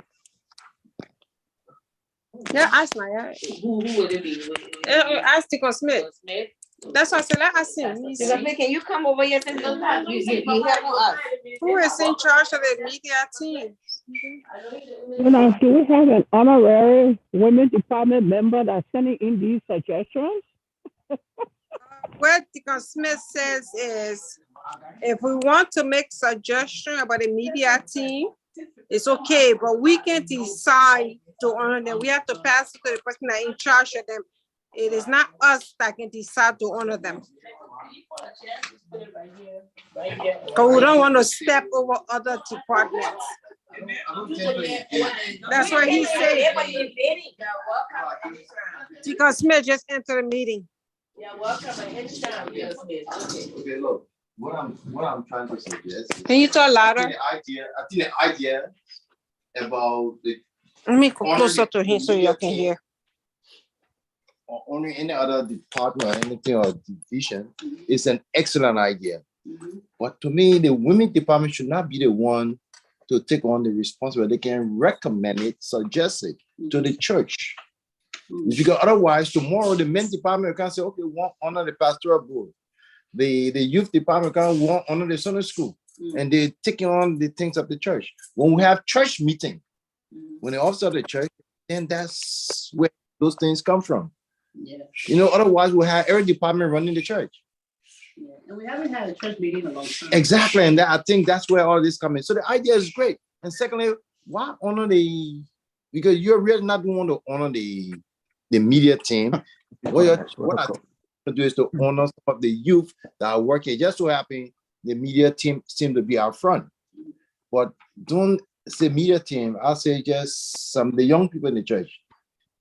Yeah, ask Naya. Who would it be? Ask Deacon Smith. That's why I said, let us see. Can you come over here and look at you help us? Who is in charge of the media team? Do we have an honorary women department member that's sending in these suggestions? What Deacon Smith says is, if we want to make suggestion about the media team, it's okay, but we can decide to honor them. We have to pass it to the person that in charge of them. It is not us that can decide to honor them. Because we don't want to step over other departments. That's what he said. Deacon Smith just entered the meeting. Yeah, welcome anytime. Okay, look, what I'm trying to suggest is, Can you talk louder? I think the idea about the Let me come closer to him so you can hear. or only any other department or anything or division is an excellent idea. But to me, the women department should not be the one to take on the responsibility. They can recommend it, suggest it to the church. Because otherwise, tomorrow the men's department can say, okay, we want honor the pastoral board. The youth department can want honor the Sunday school. and they're taking on the things of the church. When we have church meeting, when the officer of the church, then that's where those things come from. Yeah. You know, otherwise we have every department running the church. Yeah. And we haven't had a church meeting in a long time. Exactly, and I think that's where all this comes in. So the idea is great. And secondly, why honor because you're really not going to honor the media team. What I think to do is to honor some of the youth that are working. Just so happen the media team seem to be out front. But don't say media team, I'll say just some of the young people in the church.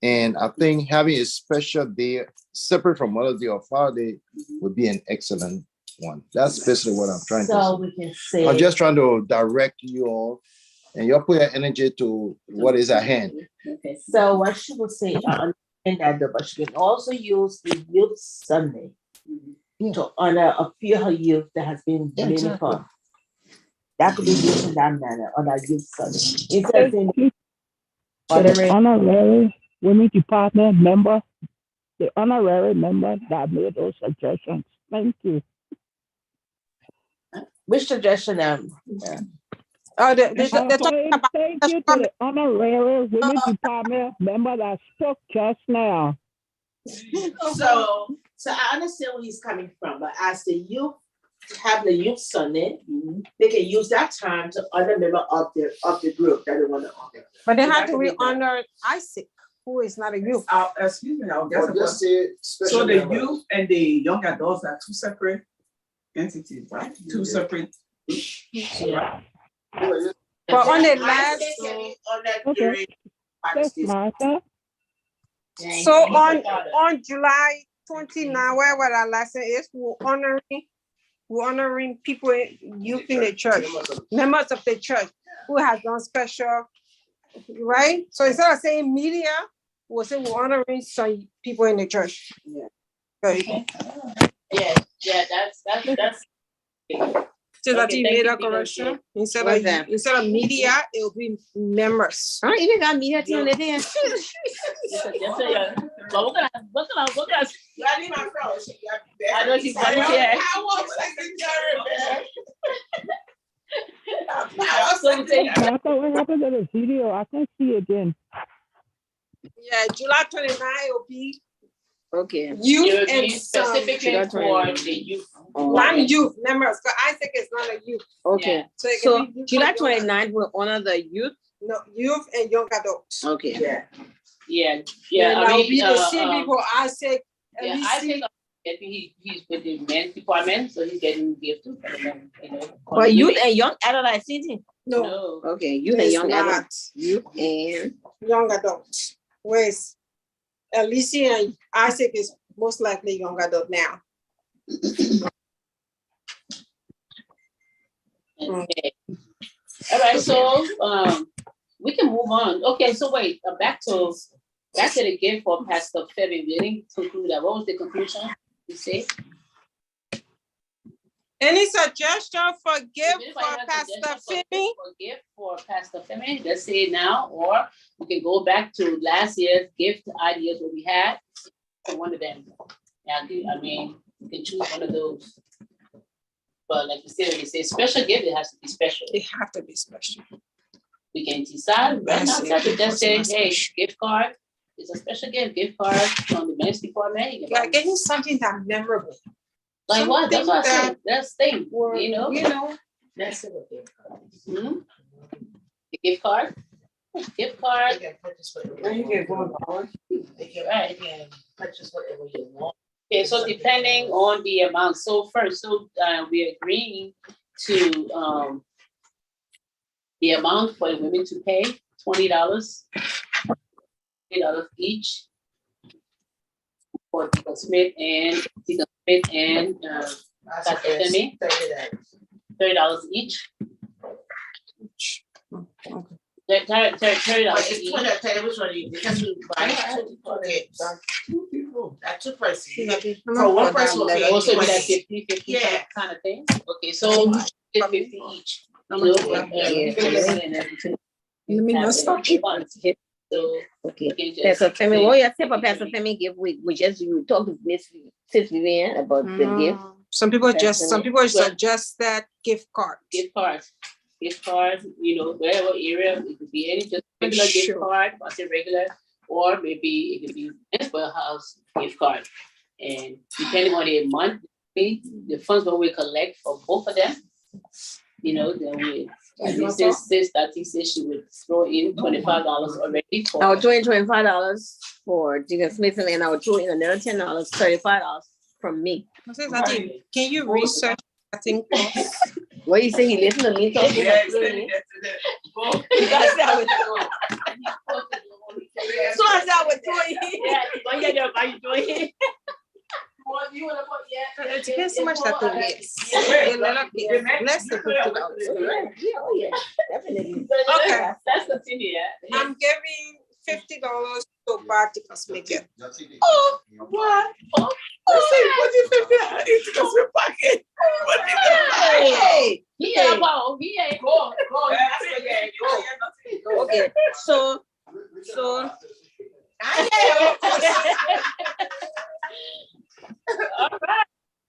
And I think having a special day separate from Mother's Day or Father's Day would be an excellent one. That's basically what I'm trying to say. So we can say. I'm just trying to direct you all, and you'll put your energy to what is at hand. Okay. So what she will say, I understand that, though, but she can also use the Youth Sunday to honor a few of her youth that has been doing fun. That could be used in that manner on our Youth Sunday. Instead of saying The honorary women department member, the honorary member that made those suggestions. Thank you. which suggestion? Oh, they're talking about Thank you to the honorary women department member that spoke just now. So I understand where he's coming from, but as the youth have the Youth Sunday, they can use that time to honor member of the group that they want to honor. But they have to honor Isaac, who is not a youth. Excuse me, I'll Or just say So special the member. youth and the young adults are two separate entities, right? Two separate. Yeah. But on the last, Okay. That's Martha. so on July 29, wherever that lesson is, we're honoring people, youth in the church, members of the church who has done special, right? So instead of saying media, we'll say we're honoring some people in the church. Yeah. Okay. Yeah, that's So that Okay, you thank made you, a correction. Instead What's that? of media, it will be members. I even got media team in there. But we're gonna I need my phone. I know she's volunteer. Martha, what happened to the video? I can't see it again. Yeah, July 29 will be Okay. youth and specifically July for 29. the youth. non-youth members, because Isaac is not a youth. Okay. Yeah. So, it can So be youth July and young 29th will honor the youth. No, youth and young adults. Okay. Yeah. Yeah. And I that'll mean, be the same people, Isaac, yeah, I think he's with the men's department, so he's getting gifts from the men, you know. But youth and young adult are sitting. No, Okay, youth and it's young not. adult. Youth and Young adults. Whereas Alicia and Isaac is most likely young adult now. Okay. All right, so we can move on. Okay, so wait, back to the gift for Pastor Febby. We didn't conclude that. What was the conclusion? You say? Any suggestion for gift If for anybody has Pastor suggestions Femi? for gift for Pastor Femi, let's say it now, or we can go back to last year's gift ideas that we had. For one of them. Yeah, I mean, you can choose one of those. But like you said, when you say special gift, it has to be special. It have to be special. We can decide right now, to just say, hey, gift card is a special gift card from the men's department. You Yeah, getting something that memorable. like what? That's what I something said. That's the thing, you know? That's it. Okay. Hmm? The gift card? Gift card. They can purchase whatever Now you you can want. go on. They can purchase whatever you want. Okay, so depending on the amount, so first, we're agreeing to the amount for the women to pay, $20, $20 each for Deacon Smith and Pastor Femi, $30 each. $30 each. That's two persons. For one person will pay Also, we 20. have 50, Yeah. kind of thing. Okay, so 50 each. You know, and everything. You mean no stop it? So, Okay. okay, Pastor just Femi, say- what you say for Pastor Femi gift? We just you talked to Miss Sis Vivian about the gift. Some people Okay. suggest that gift card. Gift cards, you know, wherever area, it could be any just regular gift Sure. card, I say regular, or maybe it could be a house gift card. And depending on the month, the funds that we collect for both of them, you know, then we, sis says she would throw in $25 already for. I would throw in $25 for Deacon Smith, and I would throw in another $10, $35 from me. Can you research that thing? What you say? He lives in the link of Yeah, extending that to that. Go. You guys say I would throw. So I said I would throw in. You wanna put It depends how much that thing is. Less than $50. Oh yeah, definitely. Okay. Let's continue, yeah. I'm giving $50 to buy the cosmetic. Oh, what? Hey, Yeah, wow, yeah. Go. okay, so so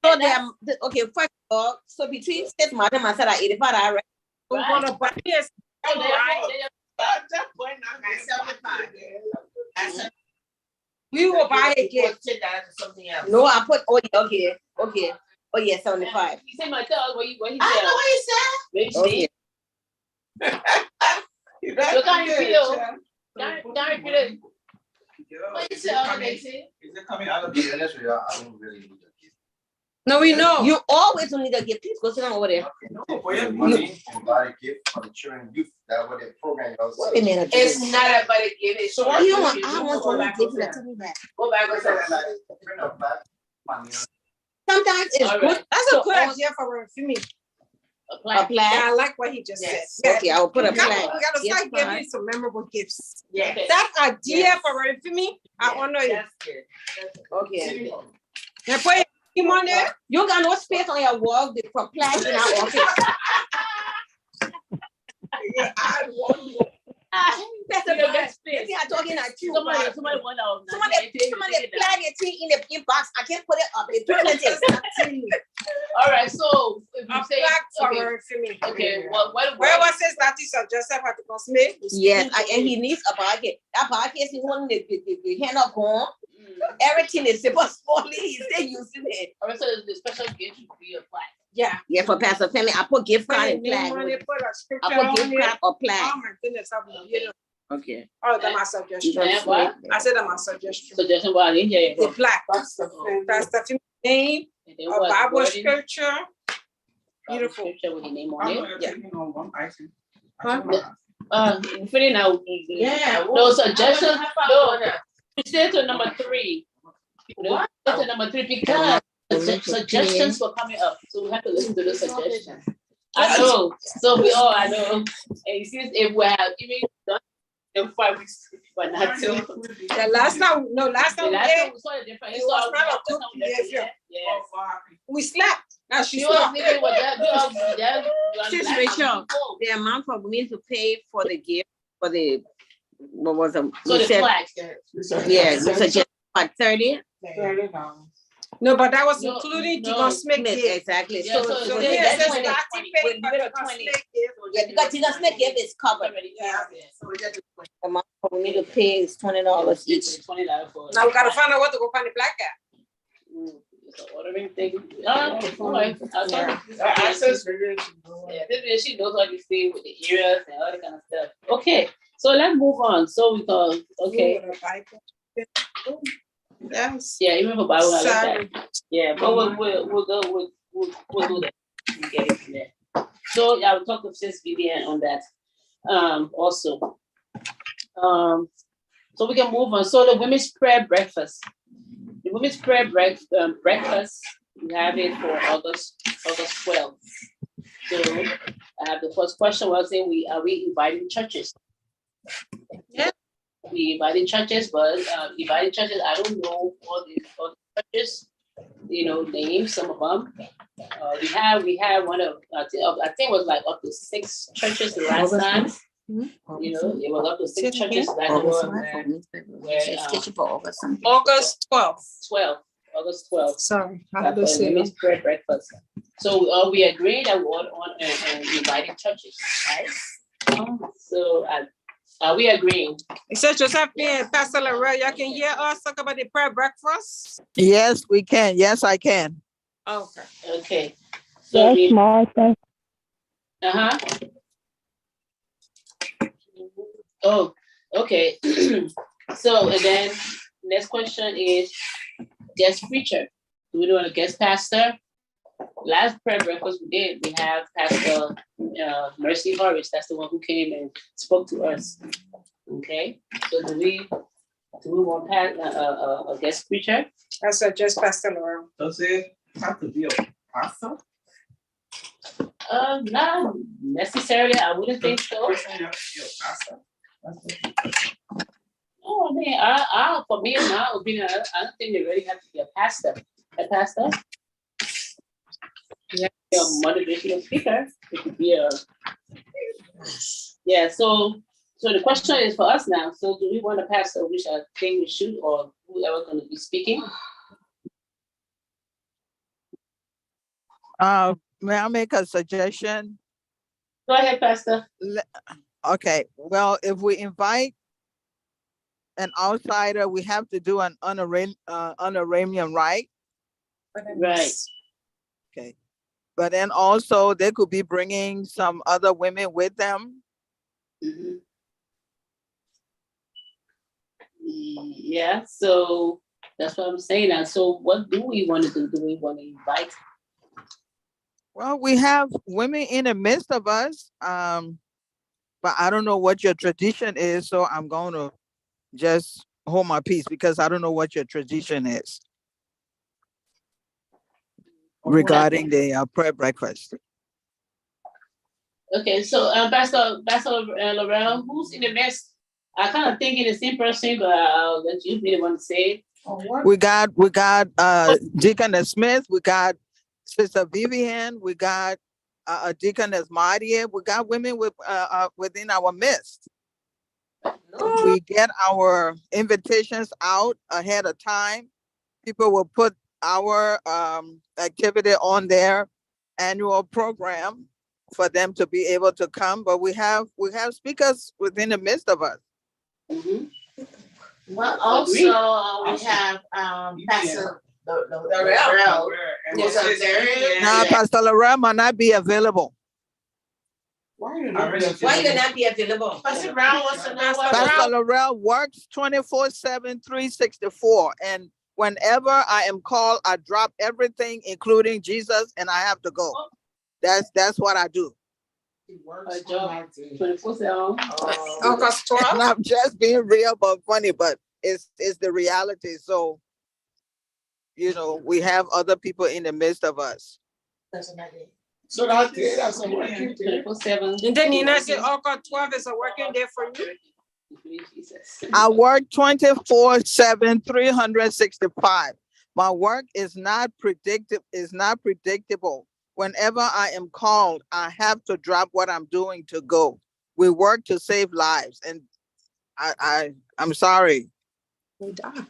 they okay. First of all, so between state madam and Sarah, $85, right? We're gonna buy this. We will buy a gift. No, I put okay. Oh yeah, 75. You say myself, what he I know what you said. said. Okay. So can't you feel? Can't you feel? What you say, Is it coming out of the honest with you? I don't really need a gift. No, we know. You always will need a gift. Please go sit down over there. Money and buy a gift for the children and youth. That's what they program y'all. What do you mean a gift? It's not about a gift. It's So you want? I want to give you that. Tell me that. Go back or something. Sometimes it's All good. right. That's So a good idea for a female. A A plaque. Yeah, I plaque. like what he just Yes. said. Okay, I will put a We gotta plaque. start Yes, giving fine. some memorable gifts. Yeah. Okay. That idea Yes. for a female, I honor you. That's good. Okay. Now put your money. You got no space on your wall for plaques in our office. That's a plaque. If you are talking at you. Somebody went out. Somebody plug it in the box. I can't put it up. It's too plenty. All right, so if you A say, plaque for okay, a female. okay, well, what? Wherever says that is Joseph at the cosmic. Yes, and he needs a bucket. That bucket is holding the hand up home. Everything is super small. He's still using it. All right, so the special gift should be a plaque. Yeah. Yeah, for Pastor Family, I put gift card and plaque. Money, put a scripture I put on gift it. card or Oh plaque. my goodness, you know, Okay. all of them are suggestions. Yeah, what? I said them are suggestions. Suggestion, well, I didn't hear you. The plaque, Pastor Phil's name, And then a what, Bible wording? scripture. Bible Beautiful. Scripture with the name on it. Yeah. Huh? Filling out. Yeah. No suggestions. No. We stay to number 3. No, stay to number 3 because suggestions were coming up, so we have to listen to the suggestions. I know. So we all, I know. And it seems if we have even done in 5 weeks, but not 2. The last time, no, last time The we last ate, time we saw the difference. it was not a good behavior. Yeah. we slept. Now she She was slept. thinking what that. Sis Rachel, the amount for me to pay for the gift for the what was it? So the plaque. Yeah, we suggest what 30? No, but that was No, including no. Deacon Smith Smith, gift. exactly. Yeah, So, so so Here that's it says 20. starting pay With for little Deacon 20. Smith gift. Yeah, because Deacon Smith gift is covered. Yeah. The amount for me to pay is $20 each. $20 for. Now we gotta find out what to go find the black guy. It's an ordering thing. All right. Yeah. Yeah, she knows how to stay with the ears and all that kind of stuff. Okay, so let's move on. So we can, okay. Yes. Yeah, even for Bible, I like Sorry. that. Yeah, but we'll go, we'll do that. We'll get it from there. So I will talk with Sis Vivian on that. Also. So we can move on. So the women's prayer breakfast. The women's prayer breakfast, we have it for August 12th. So I have the first question was saying are we inviting churches? Yeah. We invited churches, but invited churches, I don't know all the churches, names, some of them. We had one of, I think it was like up to 6 churches the last time. It was up to 6 churches that were August 12th. August 12th. Sorry, I had to For say women's that. prayer breakfast. So we agree that we want on inviting churches, right? So are we agreeing? It says Josephine and Pastor Laurel, y'all can hear us talk about the prayer breakfast? Yes, we can. Yes, I can. Okay. Okay. So Yes, Martha. uh-huh. Oh, okay. So and then next question is guest preacher. Do we want a guest pastor? Last prayer breakfast we did, we have Pastor Mercy Horace. That's the one who came and spoke to us. Okay. So do we want a guest preacher? I suggest Pastor Laurel. Does it have to be a pastor? Not necessarily. I wouldn't think so. Person have to be a pastor? Oh, I mean, for me, in my opinion, I don't think they really have to be a pastor. A pastor? Yeah, a motivational speaker. It could be a. Yeah. So the question is for us now. So do we want a pastor, which I think we should, or whoever going to be speaking? May I make a suggestion? Go ahead, Pastor. Okay. Well, if we invite an outsider, we have to do an honorarium, right? Right. Okay. But then also they could be bringing some other women with them. Mm-hmm. Yeah. So that's what I'm saying now. So what do we want to do? Do we want to invite? Well, we have women in the midst of us, but I don't know what your tradition is, so I'm going to just hold my peace because I don't know what your tradition is regarding the prayer breakfast. Okay, so Pastor Laurel, who's in the midst? I kind of thinking the same person, but I'll let you be the one to say it. We got Deaconess Smith, we got Sister Vivian, we got Deaconess Madia, we got women within our midst. We get our invitations out ahead of time. People will put our activity on their annual program for them to be able to come, but we have speakers within the midst of us. Mm-hmm. Well, also we have Pastor Laurel. Now, Pastor Laurel might not be available. Why you not be available? Pastor Brown wants to know what. Pastor Laurel works 24/7, 364, and whenever I am called, I drop everything, including Jesus, and I have to go. That's what I do. A job 24/7. And I'm just being real but funny, but it's the reality. So, we have other people in the midst of us. So that's a working day. 24/7. And then Nina said, August 12 is a working day for you. I work 24/7, 365. My work is not predictable. Whenever I am called, I have to drop what I'm doing to go. We work to save lives, and I'm sorry. We die.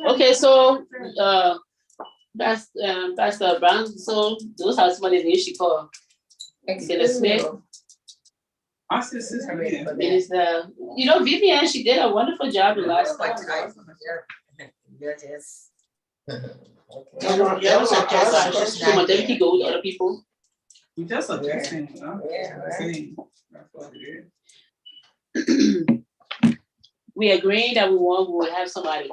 Okay, so that's Pastor Brown. So those are some of the names she called. Smith. My sister, Vivian, she did a wonderful job the last time. Go with other people. we just suggesting, saying that's what it is. We agreed that we will have somebody.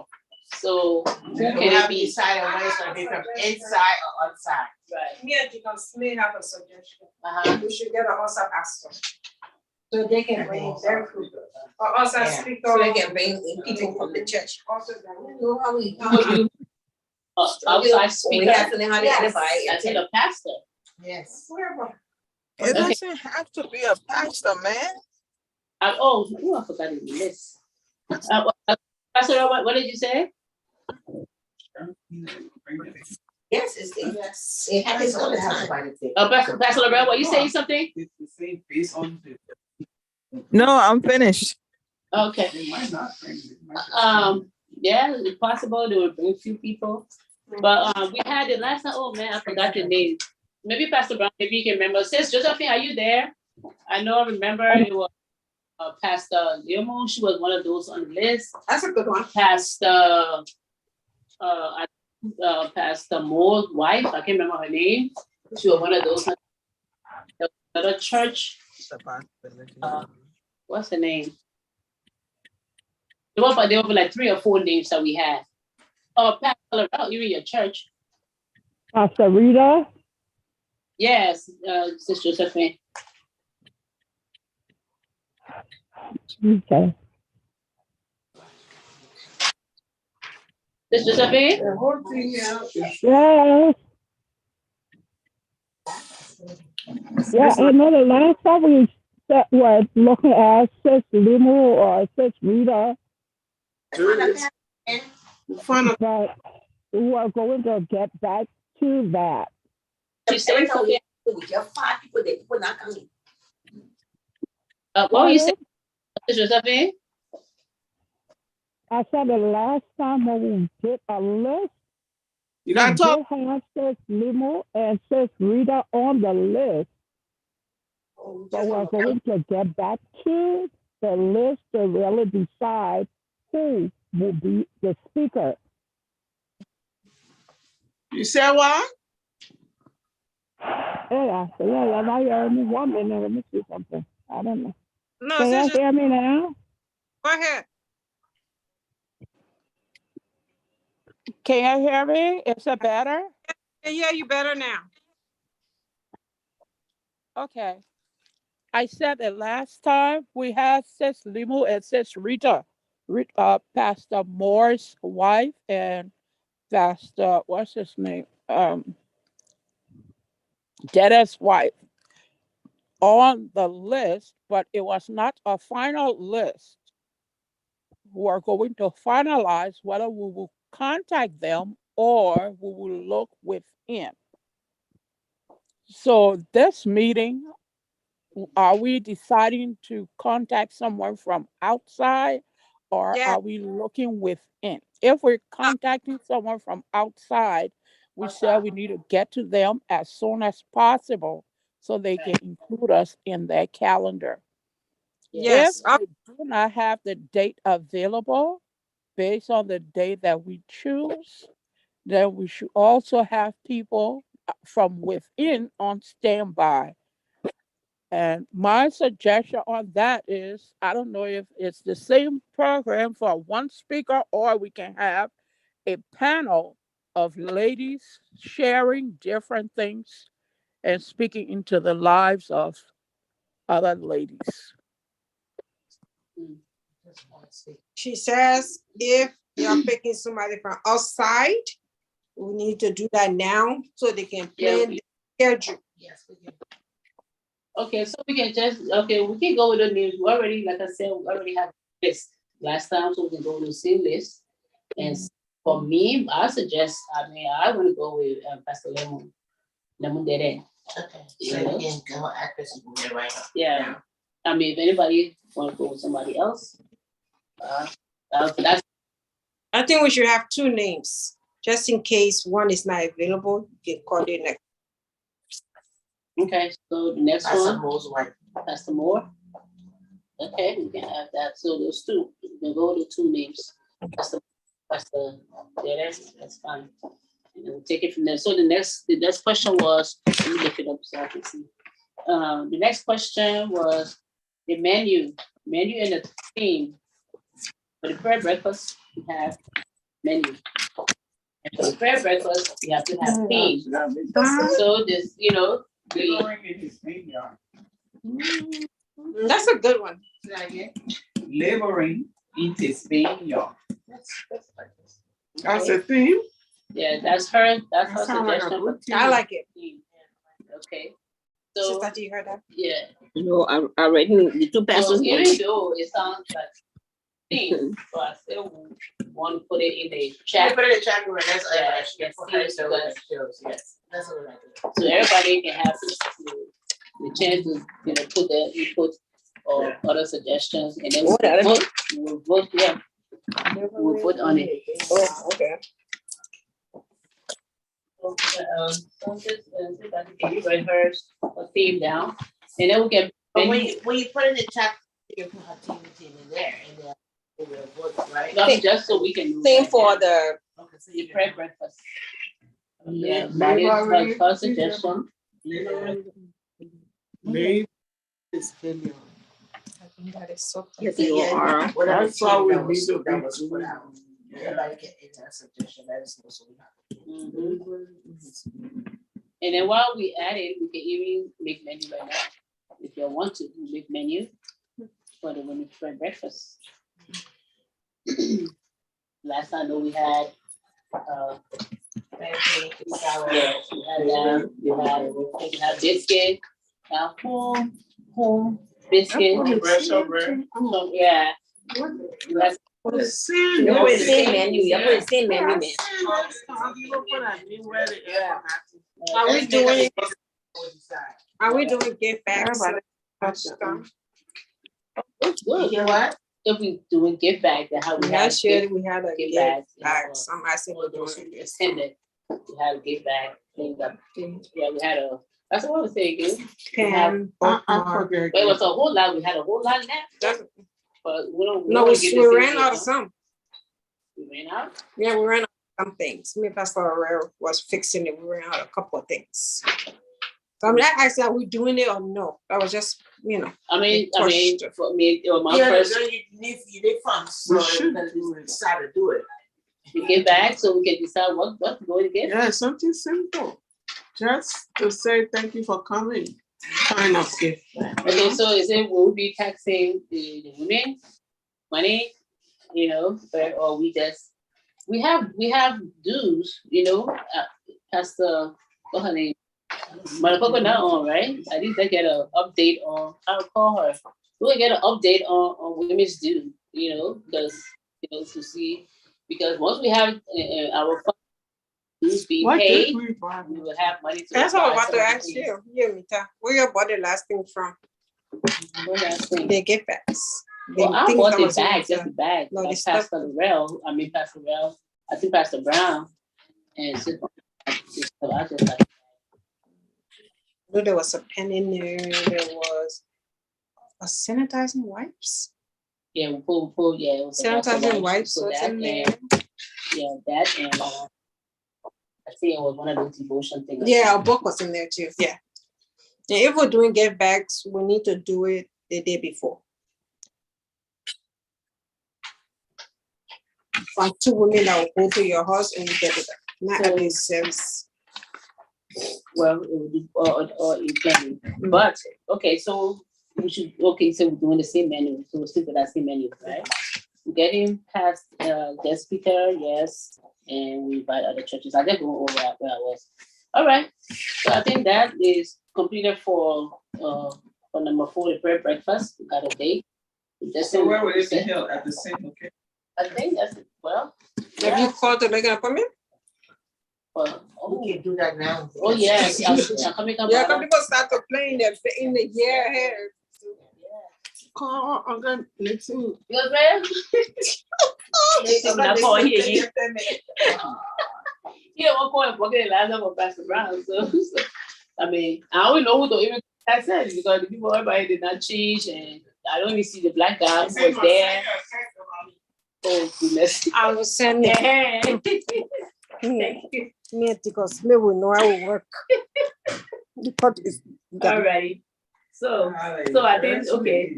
So who can it be? Decided whether it's going to be from inside or outside. Right. Me and Deacons may have a suggestion. We should get an outside pastor. So they can bring their food. Or outside speaker. So they can bring in people from the church. know how we. Outside speaker. We have to know how to identify. I said a pastor. Yes. It doesn't have to be a pastor, man. I forgot the list. Pastor, what did you say? Yes, it happens all the time. Pastor Laurel, what you saying something? It's the same based on the. No, I'm finished. Okay. They might not bring it. They might just- Yeah, it's possible they will bring a few people. But we had it last time. Oh man, I forgot the name. Maybe Pastor Brown, maybe you can remember. Sis Josephine, are you there? I know I remember it was Pastor Leomon. She was one of those on the list. That's a good one. Pastor Pastor Moore's wife, I can't remember her name. She was one of those. Another church. What's the name? There were like 3 or 4 names that we had. Oh, Pastor Laurel, you in your church? Pastor Rita. Yes, Sister Josephine. Okay. Sister Josephine? The whole thing now is. Yes. Yeah, I know the last time we were looking at Sis Limo or Sis Rita, but we are going to get back to that. She said something. We have 5 people there, people not coming. What were you saying, Sister Josephine? I said the last time when we did a list, You gotta we talk. did have Sis Limo and Sis Rita on the list. So we're going to get back to the list to really decide who will be the speaker. You said what? Yeah, now you heard me 1 minute. Let me see something. I don't know. No, Can you Sister, hear me now? go ahead. Can you hear me? Is it better? I hear you better now. Okay. I said that last time we had Sis Limo and Sis Rita, Pastor Moore's wife and Pastor, what's his name? Dennis' wife on the list, but it was not a final list. We're going to finalize whether we will contact them or we will look within. So this meeting, are we deciding to contact someone from outside or Yeah. are we looking within? If we're contacting someone from outside, we said we need to get to them as soon as possible so they can include us in their calendar. Yes. If we do not have the date available based on the date that we choose, then we should also have people from within on standby. And my suggestion on that is, I don't know if it's the same program for one speaker or we can have a panel of ladies sharing different things and speaking into the lives of other ladies. She says if you're picking somebody from outside, we need to do that now so they can plan the schedule. Yes, we can. Okay, so we can we can go with the names. We already, like I said, we already have a list last time, so we can go with the same list. And for me, I suggest, I want to go with Pastor Lemon Dede. Okay, so you can go actress right now. Yeah. I mean, if anybody want to go with somebody else, that's. I think we should have 2 names, just in case one is not available. You can call it next. Okay, so the next Pastor one, Moore's wife. Pastor Moore. Okay, we can have that. So those 2, we can go with the 2 names. Pastor, yeah, that's fine. And then we'll take it from there. So the next question was, let me look it up so I can see. The next question was the menu and the theme. For the prayer breakfast, we have menu. And for the prayer breakfast, we have to have theme. So this, That's a good one. Laboring in his vineyard. That's a theme. Yeah, that's her sound like a suggestion. good theme. I like it. Okay. So Sister, you heard that? yeah. No, I read the 2 pastors. So even though it sounds like theme, so I still want to put it in the chat. Put it in the chat room. That's Yes. That's what I do. So everybody can have the chance to put their input or other suggestions, and then What other we'll vote, yeah. We'll vote on it. Oh, okay. Can you write hers, a theme down, and then we can. But when you put in the chat, you can put her team in there, and then we will vote, right? No, just so we can. Same for the. Okay, so The you prayer breakfast. Yeah, that is her suggestion. Maybe it's video. That is so. Yes, you are. Whatever That's all we that was- need to that be was put doing. out. Everybody can enter a suggestion, let us know so we have. And then while we at it, we can even make menu right now. If you want to, we make menu for the women's prayer breakfast. Last I know we had, yes, we had, we had biscuit, home biscuit. So, yeah. That's You put the same menu, you put the same menu, man. Are we doing gift bags? good. You know what? If we doing gift bag, then how we have Last year gift we had a gift gift bags. bag. Some I said we're doing it this time. Extended. We had a gift bag thing up. Yeah, we had a. That's what I was saying. Again. Pen, I bookmark. forget. It was a whole lot. We had a whole lot left. But we don't. No, don't we give this ran away, out of huh? some. We ran out. Yeah, we ran out of some things. Me and Pastor Herrera was fixing it. We ran out of a couple of things. So I'm not asking, are we doing it or no? That was just, I mean, Question. for me, it was my Yeah, first you need funds, so We should we're do gonna it. decide to do it. gift bag, so we can decide what to go to get. Yeah, something simple. Just to say thank you for coming. Kind of gift. Okay, so is it will we be taxing the women money, or we just we have dues, Pastor what's her name? Malakoko not on, right? I need to get an update on. I'll call her. We'll get an update on women's due, because to see, because once we have our dues being What paid, did we buy? we will have money to. that's all I buy want some to of the ask things. you. Yeah, Mita, where you bought the last thing from? What last thing? The gift bags. Well, I things bought that the was in bag, the- just the bag. No, the Like stuff. Pastor Rel, I think Pastor Brown, and so I just like. I know there was a pen in there. There was a sanitizing wipes. Yeah, we pull, yeah. It was a box of Sanitizing wipes so was that in there. and- Yeah, that and, I think it was one of those devotion things. Yeah, a book was in there too. Yeah. And if we're doing gift bags, we need to do it the day before. From 2 women that will go to your house and you get it. Not So- at least service. Well, it would be, or it can, but, okay, so so we're doing the same menu, so we'll stick with that same menu, right? We're getting past, guest speaker, yes, and we invite other churches, I did go over where I was. All right, so I think that is completed for number 4, the prayer breakfast, we got a date. So where will it be held? At the same location? I think that's, well. Have you called to make an appointment? We can do that now. Oh, yes. I'm coming up. Yeah, because people start complaining that in the year ahead. Call Uncle Nixon. Because, man. I'm calling here. Yeah, one point, forget the last number of Pastor Brown. So, I mean, I don't know who to even I said because the people, everybody did not change, and I don't even see the black guy who was there. Oh, goodness. I was sending. Thank you. Me, because me will know I will work. Because it's All righty. So I think, okay.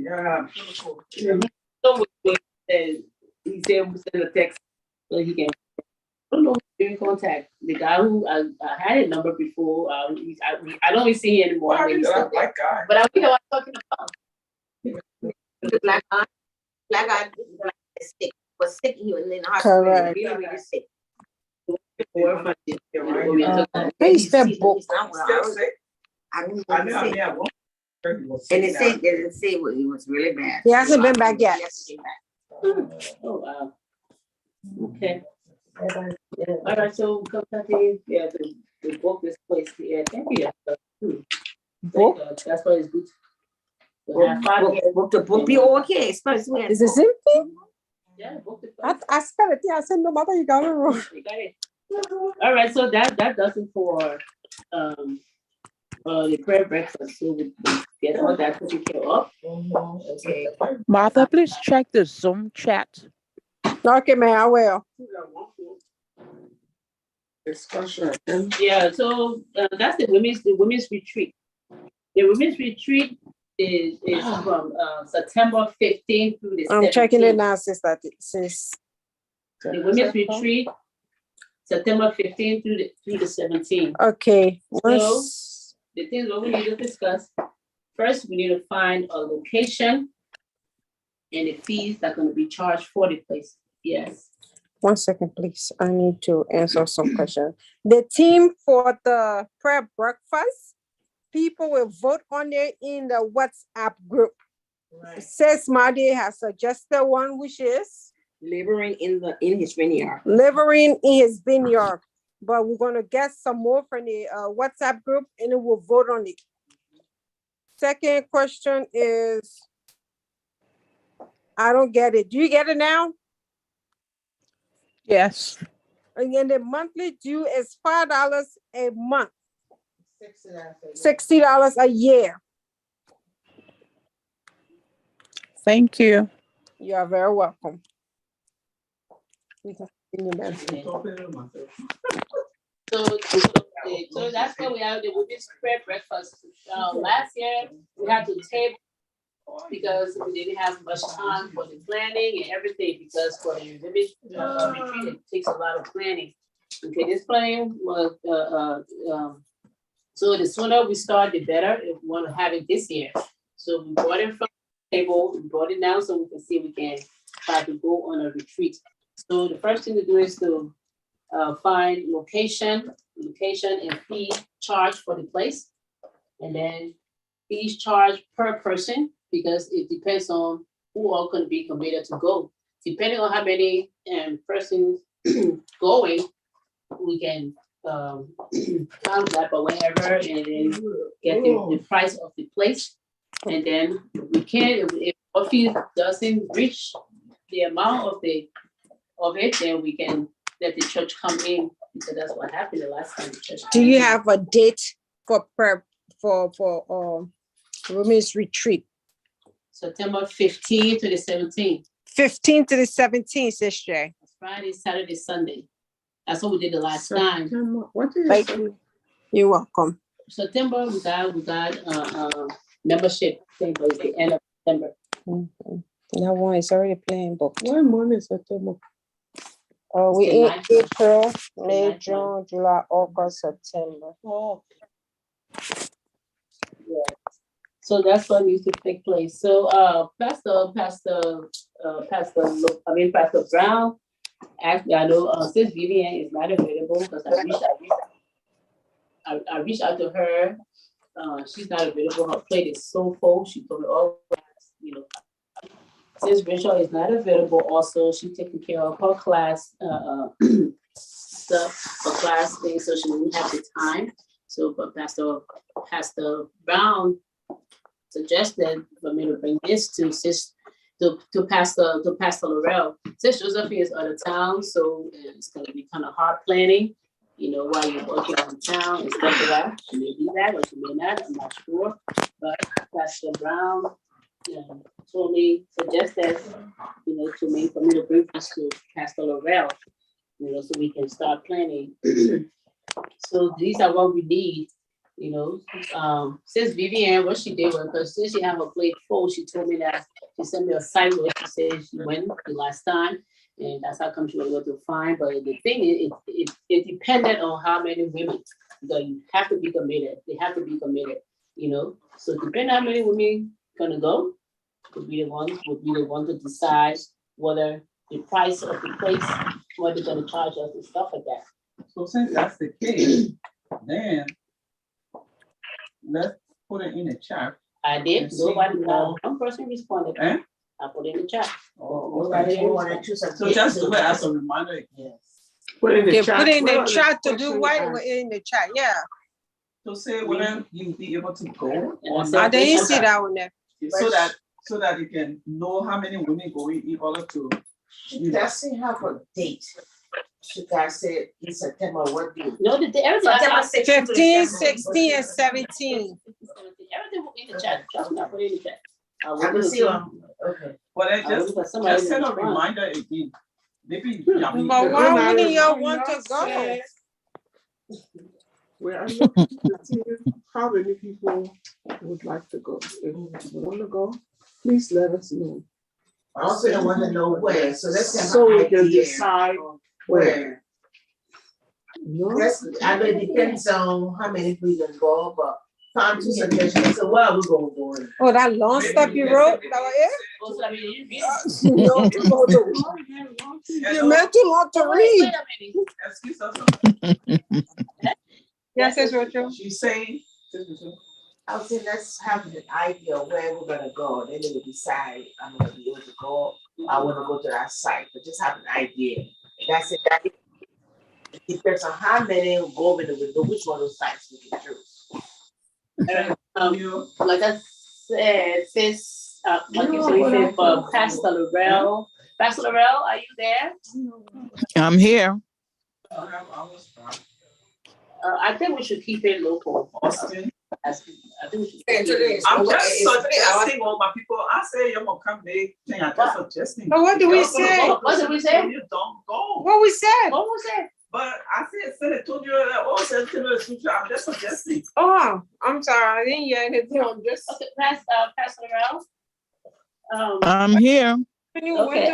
So he said we send a text so he can. I don't know who's in contact. The guy who I had a number before. I don't even see him anymore. Black guy. But I think I was talking about. The black guy is sick, was sick, he was in the hospital, Correct. really, really sick. Please step book. He's not well. I don't know what to say. And it didn't say it was really bad. He hasn't been back yet. He hasn't been back. Oh, wow. Okay. All right, so Kentucky, yeah, the book this place here. Thank you. Book? That's why it's good. We'll have 5 years. Book the book be okay, especially when Is it same thing? Yeah, book the I spelled it. I said no matter you got it wrong. You got it. All right, so that does it for the prayer breakfast. So we get all that taken care of. okay. Martha, please check the Zoom chat. Okay, man, I will. Discussion. Yeah, so that's the women's retreat. The women's retreat is from September 15th through the 17th. I'm checking it now since The women's retreat, September 15th through the 17th. okay. So the things that we need to discuss. First, we need to find a location and the fees that are going to be charged for the place. Yes. 1 second, please. I need to answer some questions. The team for the prayer breakfast, people will vote on it in the WhatsApp group. Right. Says Marty has suggested one, which is Laboring in his vineyard. living in his vineyard. But we're gonna get some more from the WhatsApp group and then we'll vote on it. Second question is, I don't get it. Do you get it now? Yes. And then the monthly due is $5 a month. $60 a year. Thank you. You are very welcome. You can continue, ma'am. So that's where we are. The women's prayer breakfast. Last year we had to table because we didn't have much time for the planning and everything, because for the women's retreat it takes a lot of planning. Okay, this planning was so the sooner we start, the better if we want to have it this year. So we brought it from the table, we brought it down so we can see if we can try to go on a retreat. So the first thing to do is to find location and fee charge for the place. And then fees charged per person, because it depends on who all can be committed to go. Depending on how many persons going, we can count that or whatever, and then get the price of the place. And then we can, if our fee doesn't reach the amount of it, then we can let the church come in, because that's what happened the last time the church. Do you have a date for prep for women's retreat? September 15th to the 17th. 15th to the 17th, Sis Jay. Friday, Saturday, Sunday. That's what we did the last time. What did Thank you. You're welcome. September, we got membership thing, but it's the end of September. That one is already playing, but What month is September? we the in ninth month. April, May, ninth June, July, August, September. Oh, Yeah. So that's what needs to take place. So Pastor Brown, actually, I know since Vivian is not available, because I reached out to her. She's not available. Her plate is so full. She told me, since Rachel is not available, also she's taking care of her class stuff, her class things, so she won't have the time. So, but Pastor Brown suggested for me to bring this to Pastor Laurel. Sis Josephine is out of town, so it's going to be kind of hard planning, while you're working on town and stuff like that. She may do that or she may not, I'm not sure. But Pastor Brown told me, suggested, for me to bring this to Pastor Laurel, so we can start planning. So these are what we need. Since Vivian, what she did was, because since she had her plate full, she told me that she sent me a site where she said she went the last time, and that's how come she was able to find. But the thing is, it depended on how many women, because you have to be committed. They have to be committed, So depending on how many women gonna go, would be the one to decide whether the price of the place, what they're gonna charge us and stuff like that. So since that's the case, then let's put it in the chat. I did. And see Nobody, who- one person responded. Eh? I put it in the chat. Oh, Nobody okay. responded. So just do it as a reminder. Yes. put in the Yeah, chat. put it in the What are chat to do questions what asked? in the chat, yeah. So say whether you'll be able to go And or I said- not. I didn't see that one there. so that you can know how many women going in order to. She doesn't have a date. She got said in September, what date? No, September 15, 16, and 17. Everything in the chat. Trust me, I put it in the chat. I will see her. Okay. But I just send a reminder again. Maybe. But why wouldn't y'all want to go? We are looking to see how many people would like to go. If you want to go, please let us know. Also, I want to know where, so let's have So an we can idea. decide where. I know it depends on how many people can go, but find two suggestions. So where are we going to go? Oh, that long stuff you wrote? That was it? Also, I mean, No, too long to read. You meant too long to read. Excuse us. Yes, it's Rojo. She's saying. I was saying, let's have an idea of where we're gonna go. Then we will decide. I'm gonna be able to go. I want to go to that site, but just have an idea. That's it. It depends on how many go in the window, which one of those sites we can choose. Like I said, since like you said, for Pastor Laurel. Pastor Laurel, are you there? I'm here. I think we should keep it local. Austin. I think we should keep it I'm local. just suggesting all my people. I say you're gonna come make thing. I just suggesting. But what do we say? What did we say? You don't go. What we said? What was it? But I said it told you that all said to the future. I'm just suggesting. Oh, I'm sorry. I didn't hear anything. I'm just. Okay, Pastor Laurel. I'm here. Okay,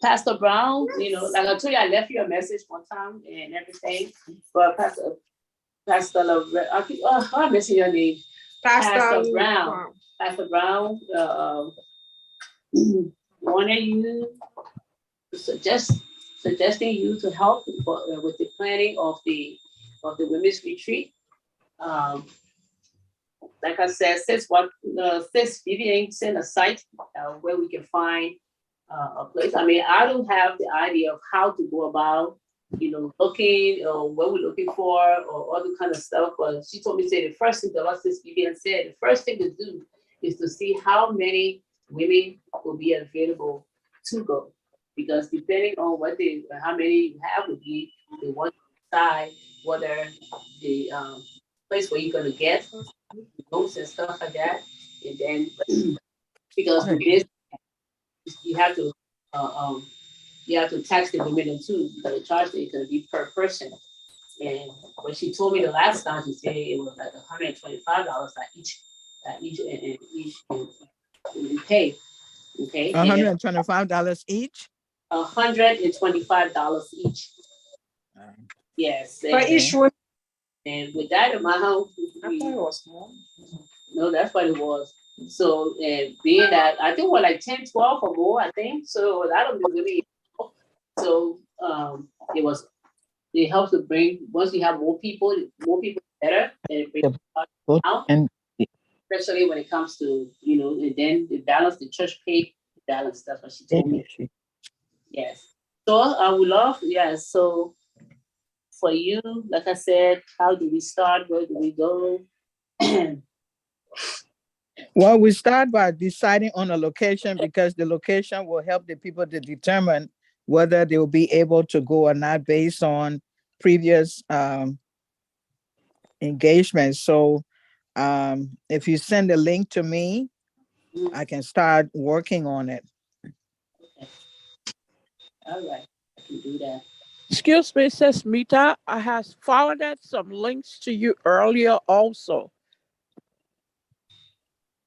Pastor Brown, you know, like I told you, I left you a message one time and everything. But Pastor Laurel, I'm missing your name. Pastor Brown. Pastor Brown, wanted you suggesting you to help with the planning of the women's retreat. Like I said, since Vivian sent a site where we can find a place. I mean, I don't have the idea of how to go about, you know, looking or what we're looking for or all the kind of stuff. But she told me, say the first thing that what Sis Vivian said, the first thing to do is to see how many women will be available to go. Because depending on how many you have with you, they want to decide whether the place where you're gonna get notes and stuff like that. And then because with this, you have to tax the women too, because the charge is gonna be per person. And when she told me the last time, she said it was like $125 that each we pay. Okay. $125 each? $125 each. Yes. For each one. And with that amount, I thought it was more. No, that's what it was. So being that I think we're like 10, 12 or more, I think. So that would be really so it helps to bring, once you have more people better, and it brings down, especially when it comes to, you know, and then the balance, the church paid balance, that's what she told me. Yes. So I would love, so for you, like I said, how do we start? Where do we go? Well, we start by deciding on a location, because the location will help the people to determine whether they will be able to go or not based on previous engagements. So if you send a link to me, I can start working on it. Okay. All right, I can do that. Excuse me, Sis Mita, I have forwarded some links to you earlier also.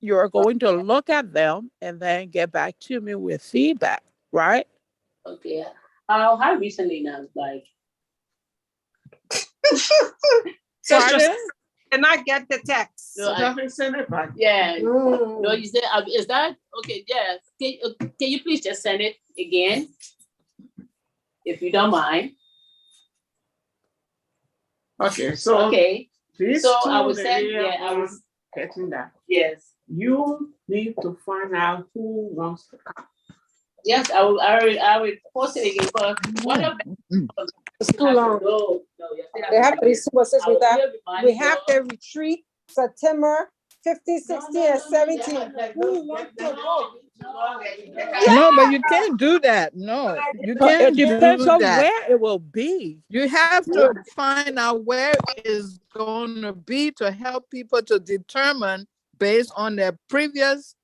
You're going to look at them and then get back to me with feedback, right? Okay. How recently now? Like. So just and I get the text. No, I send it back. Yeah. No, you said is that okay? Yeah. Can you please just send it again, if you don't mind? Okay. So okay. So I was saying, I was getting that. Yes. You need to find out who wants to come. Yes, I will post it again. But what about It's too long. No, They have to be super sis I will with that. still remind We you have all. the retreat September 15, 16, and 17. No, but you can't do that. No, you But it can't depends do on that. where it will be. You have to find out where it's going to be to help people to determine based on their previous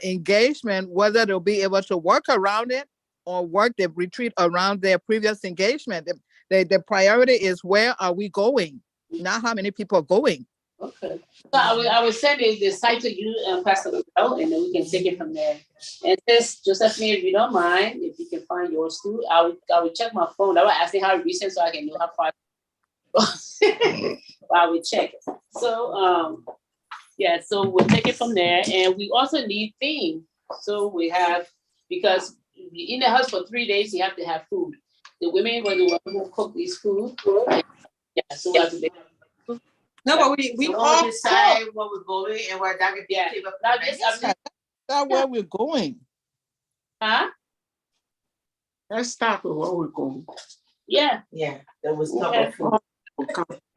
engagement whether they'll be able to work around it or work the retreat around their previous engagement. The priority is where are we going, not how many people are going. Okay. So I will send the site to you and Pastor Miguel, and then we can take it from there. And since Josephine, if you don't mind, if you can find yours too, I will check my phone. I will ask you how recent so I can know how far. I will check. So yeah, so we'll take it from there, and we also need theme. So we have, because in the house for 3 days, you have to have food. The women, when they want to cook this food, yeah. So we have to make. No, but we all decide where we're going and where that could be. Yeah. Now this, That's where we're going. huh? Let's start with where we're going. Yeah. Yeah, there was no Okay. food.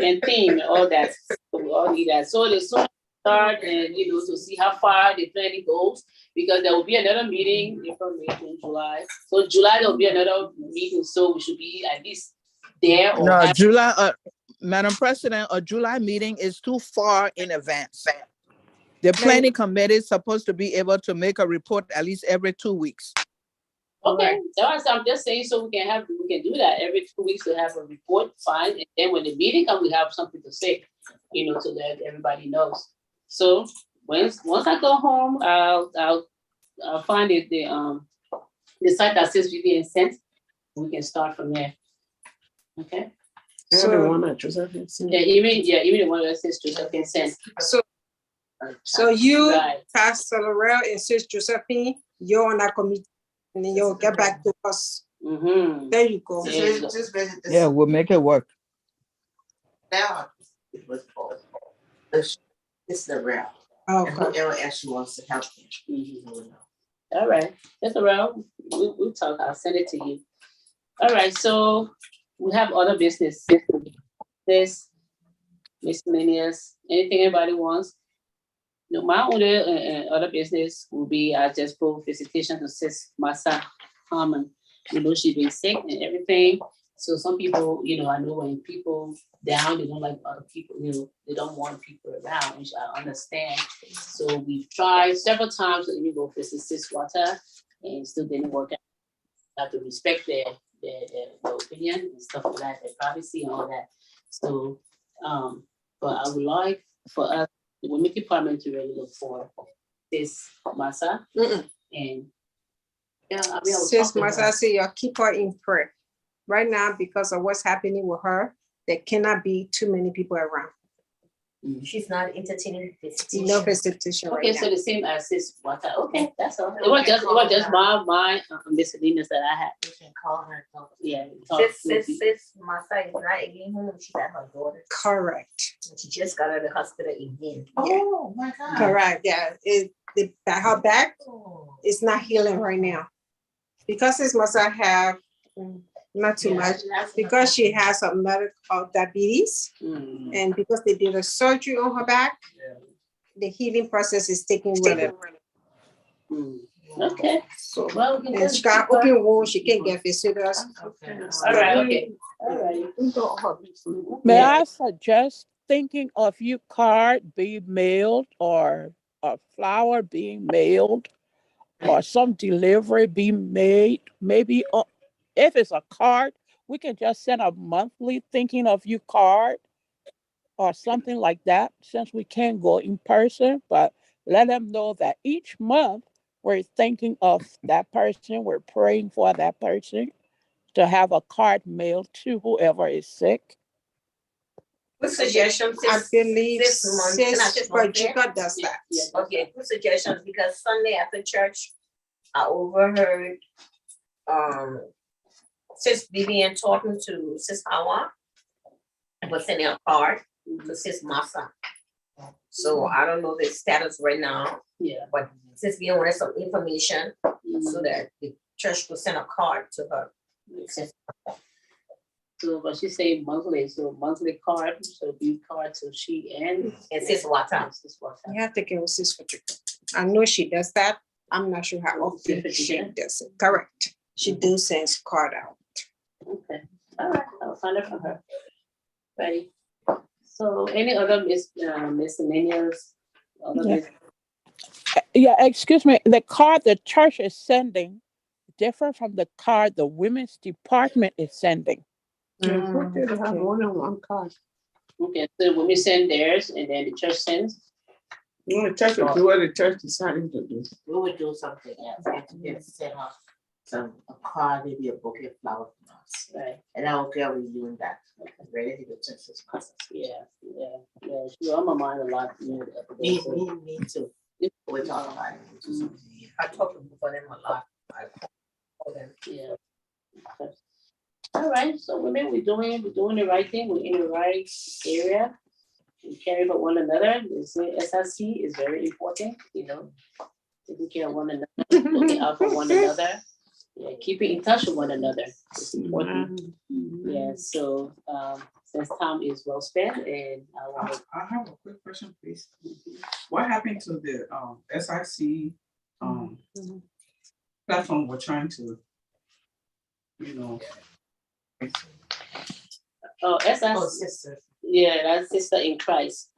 And theme, all that. So we all need that. So the sooner we start, and to see how far the planning goes, because there will be another meeting April, May, June, July. So July there will be another meeting, so we should be at least there. Or No, July, Madam President, a July meeting is too far in advance. The planning committee is supposed to be able to make a report at least every 2 weeks. okay, that's I'm just saying, so we can do that every 2 weeks to have a report, fine, and then when the meeting comes, we have something to say, so that everybody knows. So once I go home, I'll find the site that says Vivian sent. We can start from there. Okay. So the one that Josephine sent. Yeah, even the one that says Josephine sent. So you, Right. Pastor Laurel, and Sis Josephine, you're on that committee, and then you'll get back to us. Mm-hmm. There you go. Yeah, we'll make it work. Now it was both. It's the route. Okay. And whoever else wants to help them. Mm-hmm. All right, that's around. We'll talk. I'll send it to you. All right, so we have other business. This miscellaneous. Anything anybody wants? My only other business will be I just put visitation to Sis Massa Harmon. She's been sick and everything. So some people, I know when people down, they don't like other people, they don't want people around, which I understand. So we've tried several times to even go visit Sis Water and still didn't work out. I have to respect their opinion and stuff like that, their privacy and all that. So, but I would like for us, the women department, to really look for this Massa. And yeah, I mean, Sis Massa, say you keep her in prayer. Right now, because of what's happening with her, there cannot be too many people around. She's not entertaining visitation. No visitation right okay, now. so the same as Sis Water. Okay, that's all. It was just my miscellaneous that I had. You can call her. Yeah. Sis Massa is not again home. She got her daughter. Correct. She just got out of the hospital again. Oh my God. Correct. Yeah. Her back is not healing right now. Because Sis Massa have not too much, because she has a medical diabetes, and because they did a surgery on her back, the healing process is taking with it. Okay. So, well, and she got open wound, she can't get visitors. Okay. All right. Okay. All right. May I suggest thinking of you card being mailed, or a flower being mailed, or some delivery being made? Maybe if it's a card, we can just send a monthly thinking of you card or something like that, since we can't go in person, but let them know that each month we're thinking of that person, we're praying for that person, to have a card mailed to whoever is sick. Good suggestions. I believe Sis Virginia does that. Okay, good suggestions, because Sunday after church, I overheard Sis Vivian talking to Sis Hawa, was sending a card to Sis Massa. So I don't know the status right now. Yeah. But Sis Vivian wanted some information so that the church could send a card to her. So, but she say monthly, so monthly card, so be card, so she and Sis Wata. Sis Wata. You have to get with sis Patricia. I know she does that. I'm not sure how often she does it. Correct. She do sends card out. Okay, all right, I'll find it from her. Ready? So any other miscellaneous? Yeah. Yeah, excuse me. The card the church is sending different from the card the women's department is sending. What did they have more than one card? Okay, so when we send theirs and then the church sends. No, the church will do what the church decided to do. We would do something else. We can send her a card, maybe a bouquet of flowers from us. Right. And I don't care with you and that. Ready to go to this process. Yeah. She on my mind a lot. Me too. We're talking about it. I talk to them a lot. I call them. Yeah. Okay. All right, so women, we're doing the right thing. We're in the right area. We care for one another. This SRC is very important, taking care of one another, looking out for one another. Yeah, keeping in touch with one another is important. Yeah, so since time is well spent, and I have a quick question, please. What happened to the SIC platform we're trying to, SRC. Sister. Yeah, that's Sister in Christ.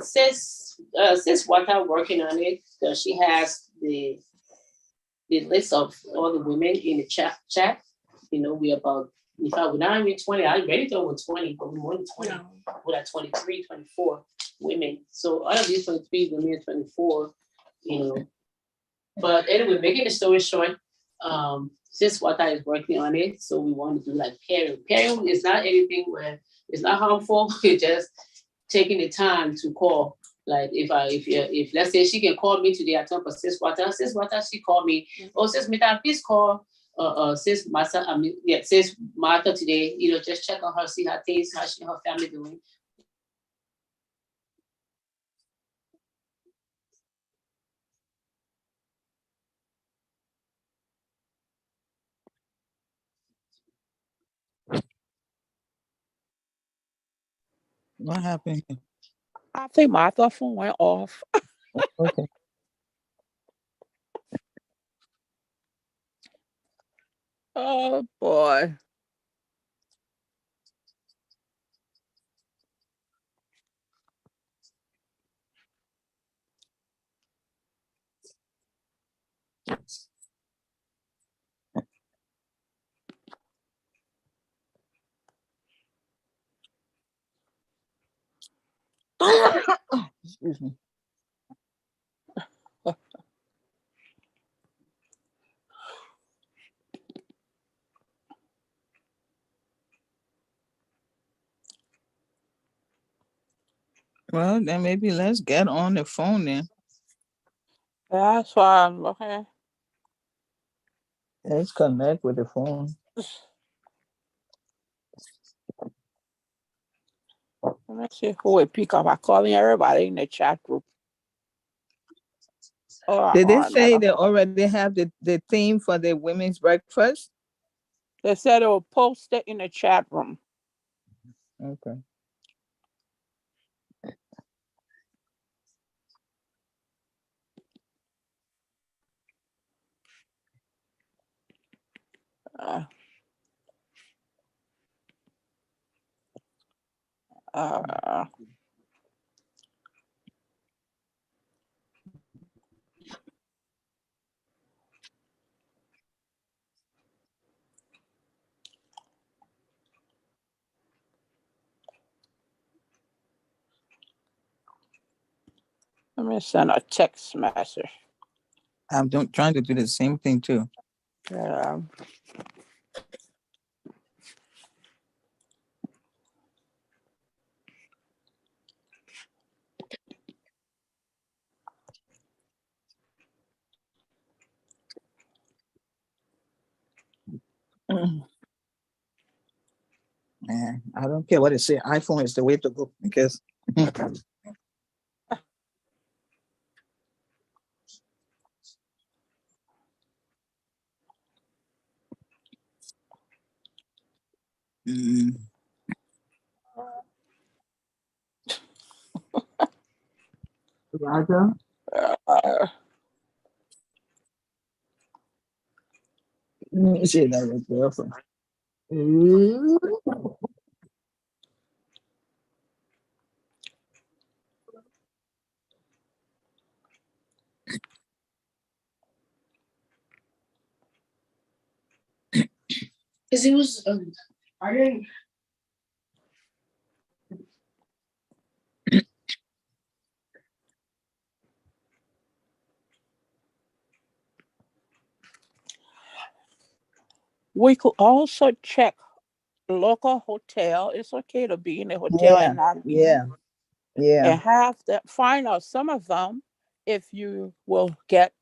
Sis Wata working on it. So she has the list of all the women in the chat. We about, in fact, we're not even 20. I already thought we're 20, but we're more than 20. We're like 23, 24 women. So out of these 23 women, 24, But anyway, making the story short, Sis Wata is working on it. So we want to do like pairing. Pairing is not anything where it's not harmful. It's just taking the time to call. Like if let's say she can call me today, I tell her Sis Wata, she called me. Oh, Sis Mita, please call Sis Martha today. Just check on her, see how things, how she and her family doing. What happened? I think my other phone went off. Okay. Oh boy. Excuse me. Well, then maybe let's get on the phone then. That's why I'm looking. Let's connect with the phone. Let me see who would pick up. I'm calling everybody in the chat group. Did they say they already have the theme for the women's breakfast? They said they will post it in the chat room. Okay. Let me send a text message. I'm trying to do the same thing too. Yeah. Man, I don't care what it say. iPhone is the way to go because Mm. Roger. Uh, Let me see that with girlfriend. Because it was, I didn't. we could also check local hotel. It's okay to be in a hotel Yeah, and not be, yeah, yeah. and have that. Find out some of them if you will get,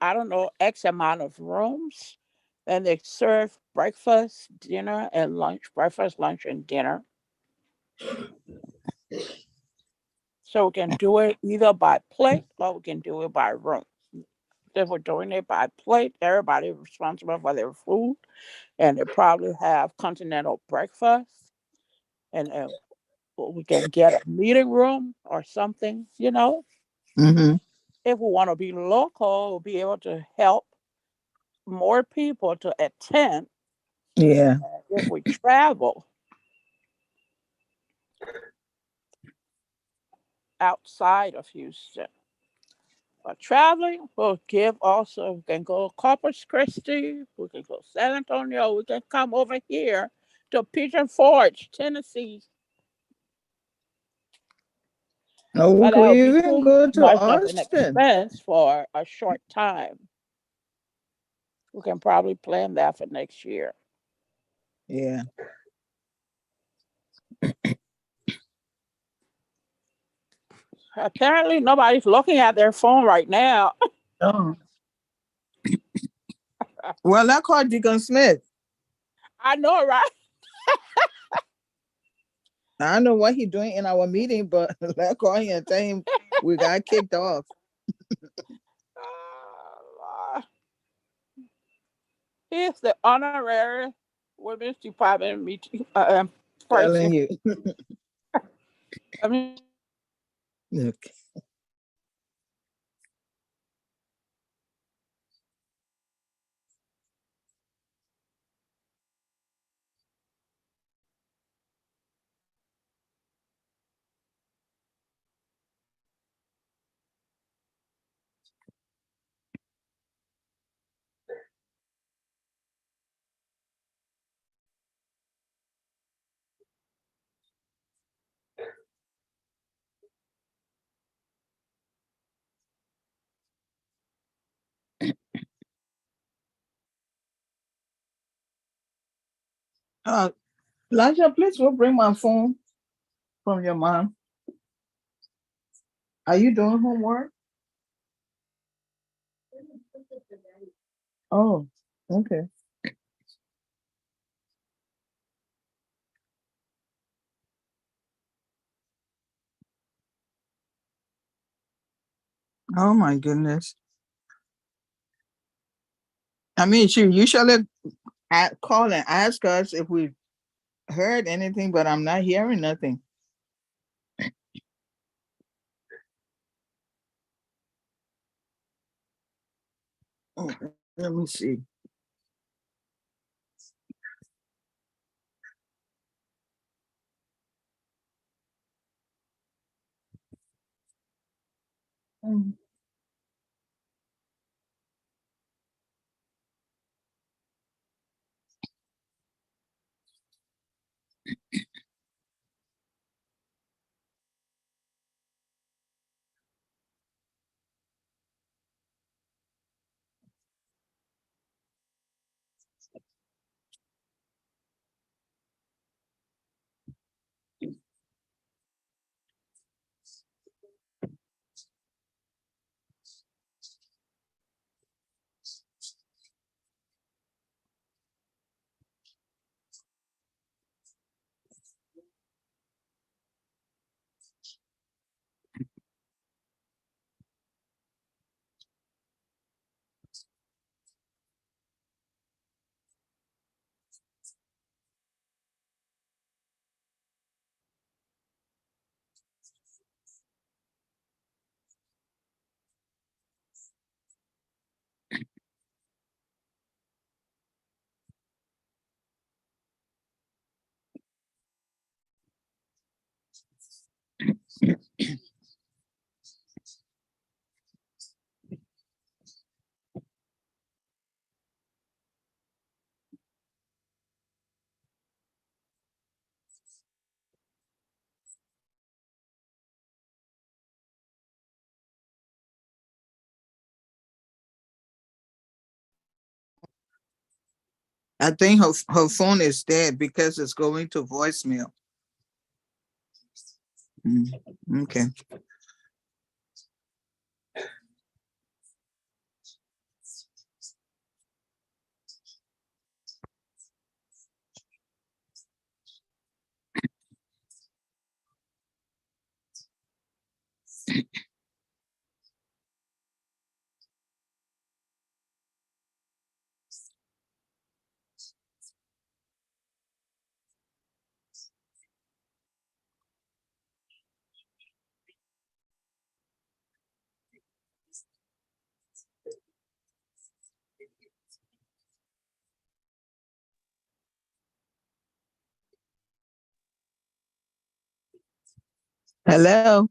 I don't know, X amount of rooms, and they serve breakfast, dinner, and lunch. Breakfast, lunch, and dinner. So we can do it either by plate or we can do it by room. If we're doing it by plate, everybody is responsible for their food, and they probably have continental breakfast, and we can get a meeting room or something. Mm-hmm. If we want to be local, we'll be able to help more people to attend. Yeah. If we travel outside of Houston, but traveling, we'll give also. We can go Corpus Christi, we can go San Antonio, we can come over here to Pigeon Forge, Tennessee. Oh, we But that could would be even too go to much of an Austin. expense for a short time. We can probably plan that for next year. Yeah. Apparently, nobody's looking at their phone right now. Oh. Well, I called Deacon Smith. I know, right? I don't know what he's doing in our meeting, but let's call him and tell him we got kicked off. Uh, He's the honorary women's department meeting Telling person. you. I mean, Okay. Elijah, please go bring my phone from your mom. Are you doing homework? Oh, okay. Oh my goodness. I mean, she usually call and ask us if we heard anything, but I'm not hearing nothing. Oh, let me see. Mm. I think her phone is dead because it's going to voicemail. Okay. Hello.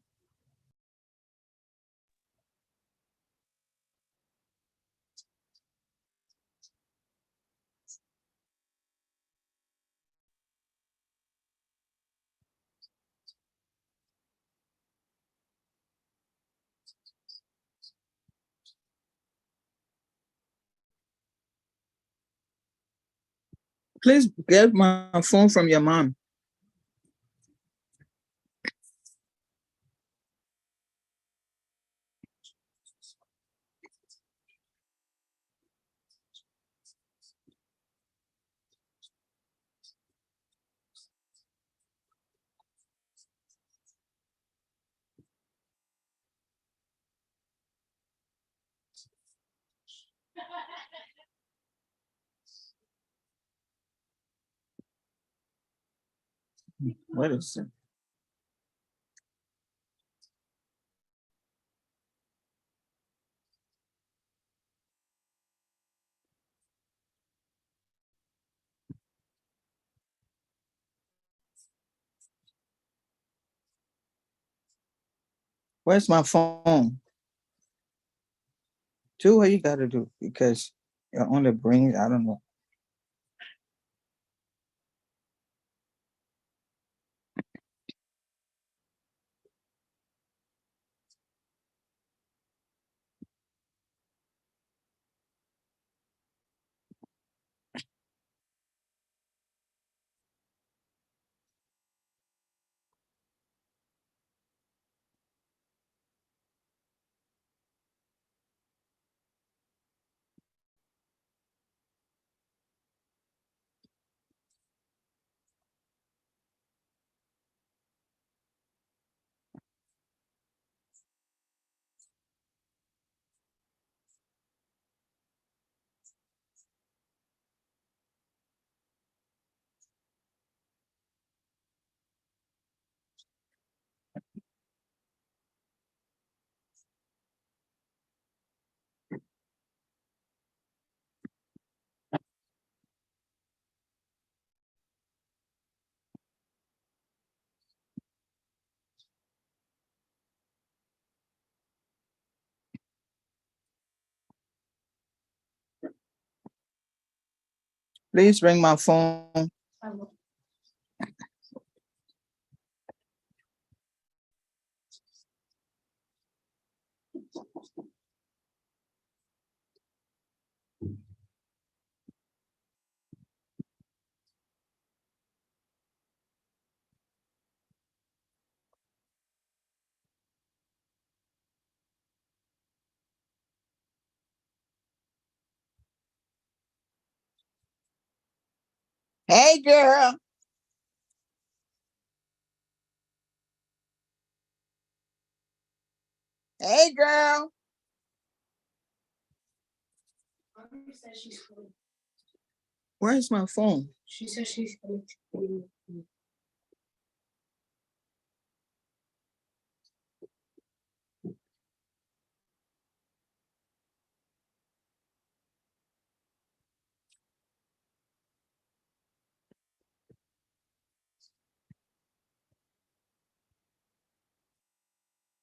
Please get my phone from your mom. What is it? Where's my phone? Do what you gotta do because you're on the brain. I don't know. Please ring my phone. Hey, girl. Hey, girl. Where's my phone? She said she's coming.